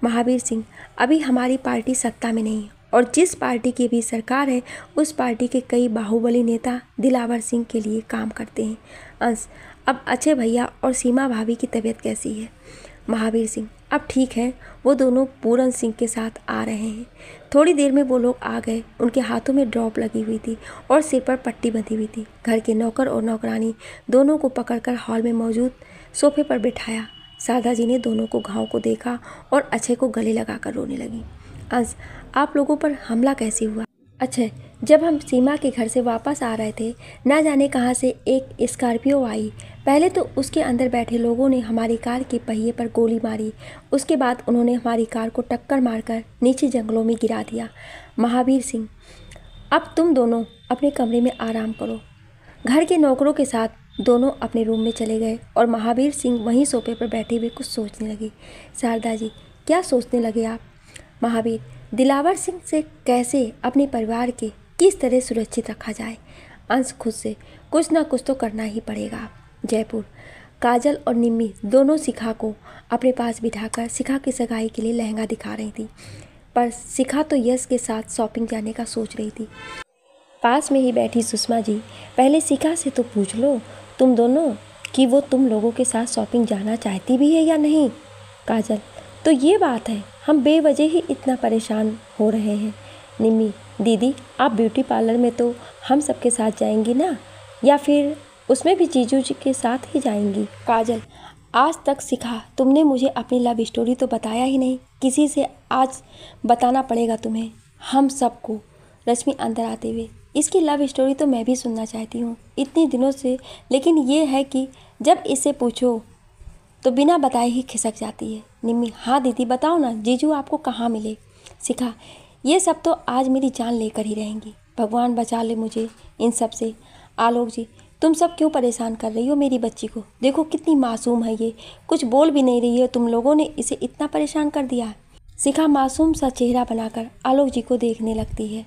महावीर सिंह, अभी हमारी पार्टी सत्ता में नहीं है और जिस पार्टी की भी सरकार है उस पार्टी के कई बाहुबली नेता दिलावर सिंह के लिए काम करते हैं। अंश, अब अजय भैया और सीमा भाभी की तबीयत कैसी है? महावीर सिंह, अब ठीक है, वो दोनों पूरन सिंह के साथ आ रहे हैं। थोड़ी देर में वो लोग आ गए। उनके हाथों में ड्रॉप लगी हुई थी और सिर पर पट्टी बंधी हुई थी। घर के नौकर और नौकरानी दोनों को पकड़कर हॉल में मौजूद सोफे पर बिठाया। शारदा जी ने दोनों को घाव को देखा और अजय को गले लगाकर रोने लगी। अंश, आप लोगों पर हमला कैसे हुआ? अजय, जब हम सीमा के घर से वापस आ रहे थे, ना जाने कहाँ से एक स्कॉर्पियो आई। पहले तो उसके अंदर बैठे लोगों ने हमारी कार के पहिए पर गोली मारी। उसके बाद उन्होंने हमारी कार को टक्कर मारकर नीचे जंगलों में गिरा दिया। महावीर सिंह, अब तुम दोनों अपने कमरे में आराम करो। घर के नौकरों के साथ दोनों अपने रूम में चले गए और महावीर सिंह वहीं सोफे पर बैठे हुए कुछ सोचने लगे। शारदा जी, क्या सोचने लगे आप? महावीर, दिलावर सिंह से कैसे अपने परिवार के किस तरह सुरक्षित रखा जाए। अंश, खुद से कुछ ना कुछ तो करना ही पड़ेगा। जयपुर, काजल और निम्मी दोनों शिखा को अपने पास बिठाकर शिखा की सगाई के लिए लहंगा दिखा रही थी, पर शिखा तो यश के साथ शॉपिंग जाने का सोच रही थी। पास में ही बैठी सुषमा जी, पहले शिखा से तो पूछ लो तुम दोनों कि वो तुम लोगों के साथ शॉपिंग जाना चाहती भी है या नहीं। काजल, तो ये बात है, हम बेवजह ही इतना परेशान हो रहे हैं। निम्मी, दीदी आप ब्यूटी पार्लर में तो हम सबके साथ जाएंगी ना, या फिर उसमें भी जीजू जी के साथ ही जाएंगी? काजल, आज तक शिखा तुमने मुझे अपनी लव स्टोरी तो बताया ही नहीं, किसी से आज बताना पड़ेगा तुम्हें हम सबको। रश्मि अंदर आते हुए, इसकी लव स्टोरी तो मैं भी सुनना चाहती हूँ इतने दिनों से, लेकिन ये है कि जब इससे पूछो तो बिना बताए ही खिसक जाती है। निम्मी, हाँ दीदी बताओ ना, जीजू आपको कहाँ मिले? शिखा, ये सब तो आज मेरी जान लेकर ही रहेंगी, भगवान बचा ले मुझे इन सब से। आलोक जी, तुम सब क्यों परेशान कर रही हो मेरी बच्ची को? देखो कितनी मासूम है ये, कुछ बोल भी नहीं रही है, तुम लोगों ने इसे इतना परेशान कर दिया है। शिखा मासूम सा चेहरा बनाकर आलोक जी को देखने लगती है।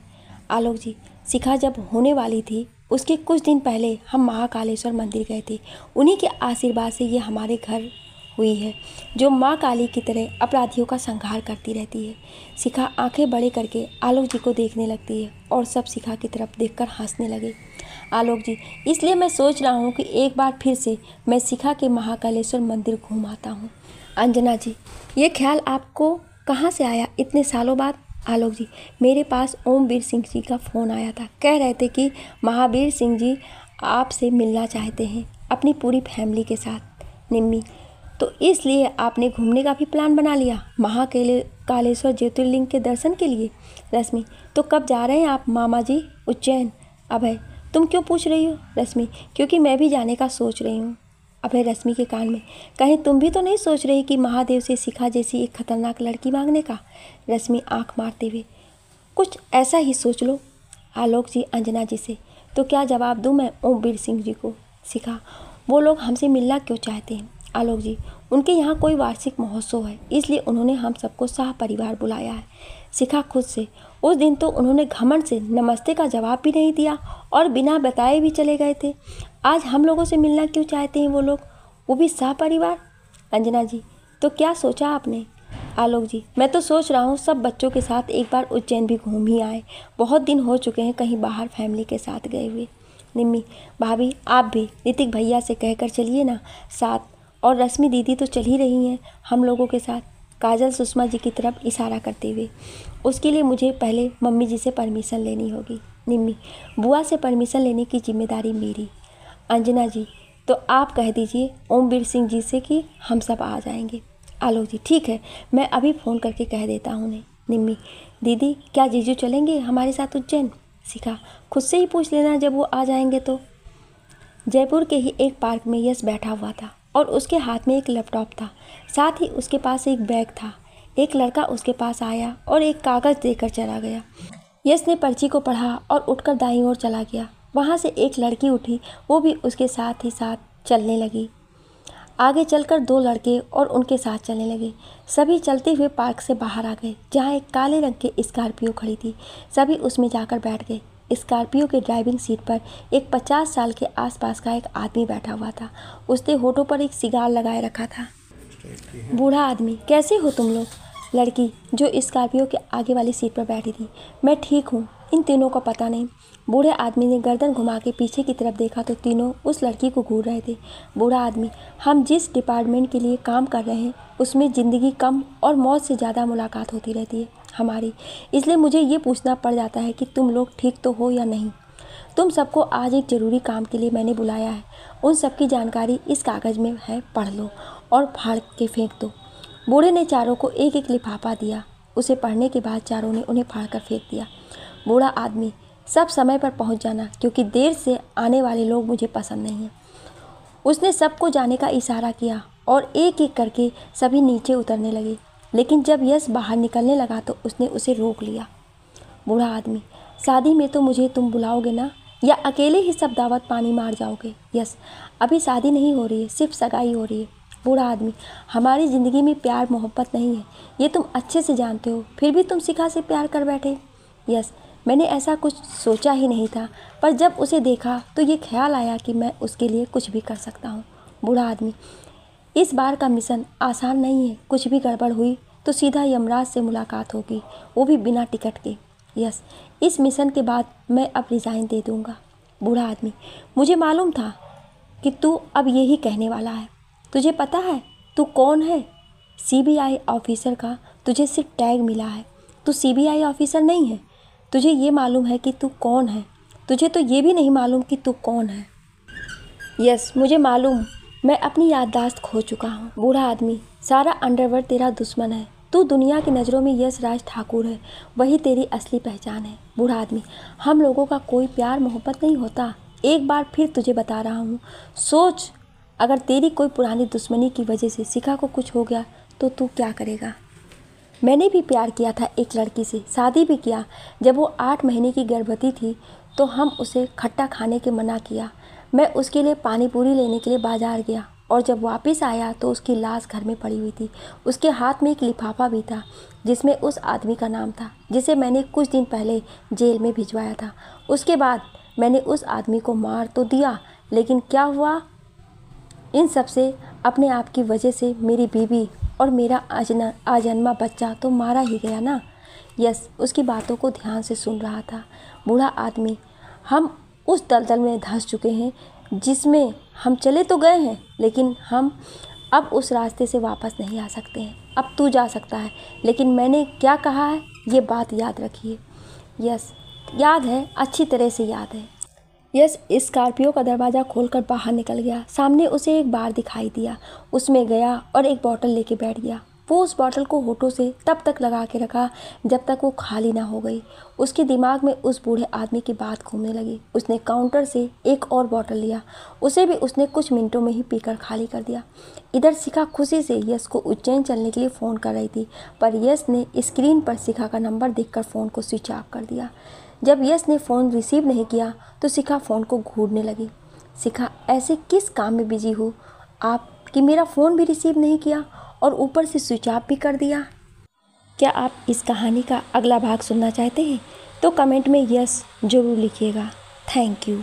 आलोक जी, शिखा जब होने वाली थी उसके कुछ दिन पहले हम महाकालेश्वर मंदिर गए थे, उन्हीं के आशीर्वाद से ये हमारे घर हुई है, जो माँ काली की तरह अपराधियों का संहार करती रहती है। शिखा आंखें बड़े करके आलोक जी को देखने लगती है और सब शिखा की तरफ देखकर हंसने लगे। आलोक जी, इसलिए मैं सोच रहा हूँ कि एक बार फिर से मैं शिखा के महाकालेश्वर मंदिर घूम आता हूँ। अंजना जी, ये ख्याल आपको कहाँ से आया इतने सालों बाद? आलोक जी, मेरे पास ओमवीर सिंह जी का फ़ोन आया था, कह रहे थे कि महावीर सिंह जी आपसे मिलना चाहते हैं अपनी पूरी फैमिली के साथ। निम्मी, तो इसलिए आपने घूमने का भी प्लान बना लिया महाकालेश्वर ज्योतिर्लिंग के दर्शन के लिए? रश्मि, तो कब जा रहे हैं आप मामा जी उज्जैन? अभय, तुम क्यों पूछ रही हो? रश्मि, क्योंकि मैं भी जाने का सोच रही हूँ। अभय रश्मि के कान में, कहीं तुम भी तो नहीं सोच रही कि महादेव से शिखा जैसी एक खतरनाक लड़की मांगने का? रश्मि आंख मारते हुए, कुछ ऐसा ही सोच लो। आलोक जी अंजना जी से, तो क्या जवाब दूँ मैं ओमवीर सिंह जी को? शिखा, वो लोग हमसे मिलना क्यों चाहते हैं? आलोक जी, उनके यहाँ कोई वार्षिक महोत्सव है, इसलिए उन्होंने हम सबको सह परिवार बुलाया है। शिखा खुद से। उस दिन तो उन्होंने घमंड से नमस्ते का जवाब भी नहीं दिया और बिना बताए भी चले गए थे। आज हम लोगों से मिलना क्यों चाहते हैं वो लोग, वो भी सह परिवार? अंजना जी, तो क्या सोचा आपने? आलोक जी, मैं तो सोच रहा हूँ सब बच्चों के साथ एक बार उज्जैन भी घूम ही आए। बहुत दिन हो चुके हैं कहीं बाहर फैमिली के साथ गए हुए। निम्मी, भाभी आप भी ऋतिक भैया से कहकर चलिए ना साथ, और रश्मि दीदी तो चल ही रही हैं हम लोगों के साथ। काजल सुषमा जी की तरफ इशारा करते हुए। उसके लिए मुझे पहले मम्मी जी से परमिशन लेनी होगी। निम्मी, बुआ से परमिशन लेने की जिम्मेदारी मेरी। अंजना जी, तो आप कह दीजिए ओमवीर सिंह जी से कि हम सब आ जाएंगे। आलोक जी, ठीक है, मैं अभी फ़ोन करके कह देता हूँ उन्हें। निम्मी, दीदी क्या जीजू चलेंगे हमारे साथ उज्जैन? शिखा, खुद से ही पूछ लेना जब वो आ जाएंगे तो। जयपुर के ही एक पार्क में यश बैठा हुआ था और उसके हाथ में एक लैपटॉप था, साथ ही उसके पास एक बैग था। एक लड़का उसके पास आया और एक कागज़ देकर चला गया। यश ने पर्ची को पढ़ा और उठकर दाईं ओर चला गया। वहाँ से एक लड़की उठी, वो भी उसके साथ ही साथ चलने लगी। आगे चलकर दो लड़के और उनके साथ चलने लगे। सभी चलते हुए पार्क से बाहर आ गए, जहाँ एक काले रंग की स्कॉर्पियो खड़ी थी। सभी उसमें जाकर बैठ गए। स्कॉर्पियो के ड्राइविंग सीट पर एक 50 साल के आसपास का एक आदमी बैठा हुआ था। उसने होठों पर एक सिगार लगाए रखा था। बूढ़ा आदमी, कैसे हो तुम लोग? लड़की, जो स्कॉर्पियो के आगे वाली सीट पर बैठी थी, मैं ठीक हूँ, इन तीनों का पता नहीं। बूढ़े आदमी ने गर्दन घुमा के पीछे की तरफ देखा तो तीनों उस लड़की को घूर रहे थे। बूढ़ा आदमी, हम जिस डिपार्टमेंट के लिए काम कर रहे हैं उसमें ज़िंदगी कम और मौत से ज़्यादा मुलाकात होती रहती है हमारी, इसलिए मुझे ये पूछना पड़ जाता है कि तुम लोग ठीक तो हो या नहीं। तुम सबको आज एक ज़रूरी काम के लिए मैंने बुलाया है। उन सब की जानकारी इस कागज़ में है, पढ़ लो और फाड़ के फेंक दो। बूढ़े ने चारों को एक एक लिफाफा दिया। उसे पढ़ने के बाद चारों ने उन्हें फाड़ कर फेंक दिया। बूढ़ा आदमी, सब समय पर पहुंच जाना, क्योंकि देर से आने वाले लोग मुझे पसंद नहीं हैं। उसने सबको जाने का इशारा किया और एक एक करके सभी नीचे उतरने लगे, लेकिन जब यश बाहर निकलने लगा तो उसने उसे रोक लिया। बूढ़ा आदमी, शादी में तो मुझे तुम बुलाओगे ना, या अकेले ही सब दावत पानी मार जाओगे? यश, अभी शादी नहीं हो रही है, सिर्फ सगाई हो रही है। बूढ़ा आदमी, हमारी ज़िंदगी में प्यार मोहब्बत नहीं है, ये तुम अच्छे से जानते हो, फिर भी तुम शिखा से प्यार कर बैठे। यश, मैंने ऐसा कुछ सोचा ही नहीं था, पर जब उसे देखा तो ये ख्याल आया कि मैं उसके लिए कुछ भी कर सकता हूँ। बूढ़ा आदमी, इस बार का मिशन आसान नहीं है, कुछ भी गड़बड़ हुई तो सीधा यमराज से मुलाकात होगी, वो भी बिना टिकट के। यस, इस मिशन के बाद मैं अब रिज़ाइन दे दूँगा। बूढ़ा आदमी, मुझे मालूम था कि तू अब यही कहने वाला है। तुझे पता है तू कौन है? सीबीआई ऑफिसर का तुझे सिर्फ टैग मिला है, तू सीबीआई ऑफिसर नहीं है। तुझे ये मालूम है कि तू कौन है, तुझे तो ये भी नहीं मालूम कि तू कौन है। यस, मुझे मालूम, मैं अपनी याददाश्त खो चुका हूँ। बूढ़ा आदमी, सारा अंडरवर्ल्ड तेरा दुश्मन है, तू दुनिया की नज़रों में यश राज ठाकुर है, वही तेरी असली पहचान है। बूढ़ा आदमी, हम लोगों का कोई प्यार मोहब्बत नहीं होता, एक बार फिर तुझे बता रहा हूँ। सोच, अगर तेरी कोई पुरानी दुश्मनी की वजह से शिखा को कुछ हो गया तो तू क्या करेगा? मैंने भी प्यार किया था एक लड़की से, शादी भी किया। जब वो 8 महीने की गर्भवती थी तो हम उसे खट्टा खाने के मना किया। मैं उसके लिए पानी पूरी लेने के लिए बाज़ार गया और जब वापस आया तो उसकी लाश घर में पड़ी हुई थी। उसके हाथ में एक लिफाफा भी था जिसमें उस आदमी का नाम था जिसे मैंने कुछ दिन पहले जेल में भिजवाया था। उसके बाद मैंने उस आदमी को मार तो दिया, लेकिन क्या हुआ? इन सब से अपने आप की वजह से मेरी बीवी और मेरा आजन्मा बच्चा तो मारा ही गया ना। यस, उसकी बातों को ध्यान से सुन रहा था। बूढ़ा आदमी, हम उस दलदल में धंस चुके हैं जिसमें हम चले तो गए हैं, लेकिन हम अब उस रास्ते से वापस नहीं आ सकते हैं। अब तू जा सकता है, लेकिन मैंने क्या कहा है ये बात याद रखिए। यस, याद है, अच्छी तरह से याद है। यस स्कॉर्पियो का दरवाज़ा खोलकर बाहर निकल गया। सामने उसे एक बार दिखाई दिया, उसमें गया और एक बोतल लेके बैठ गया। वो उस बोतल को होठों से तब तक लगा के रखा जब तक वो खाली ना हो गई। उसके दिमाग में उस बूढ़े आदमी की बात घूमने लगी। उसने काउंटर से एक और बोतल लिया, उसे भी उसने कुछ मिनटों में ही पीकर खाली कर दिया। इधर शिखा खुशी से यश को उज्जैन चलने के लिए फ़ोन कर रही थी, पर यश ने स्क्रीन पर शिखा का नंबर देखकर फ़ोन को स्विच ऑफ कर दिया। जब यश ने फ़ोन रिसीव नहीं किया तो शिखा फ़ोन को घूरने लगी। शिखा, ऐसे किस काम में बिजी हो आप कि मेरा फ़ोन भी रिसीव नहीं किया और ऊपर से स्विच ऑफ भी कर दिया। क्या आप इस कहानी का अगला भाग सुनना चाहते हैं? तो कमेंट में यस ज़रूर लिखिएगा। Thank you.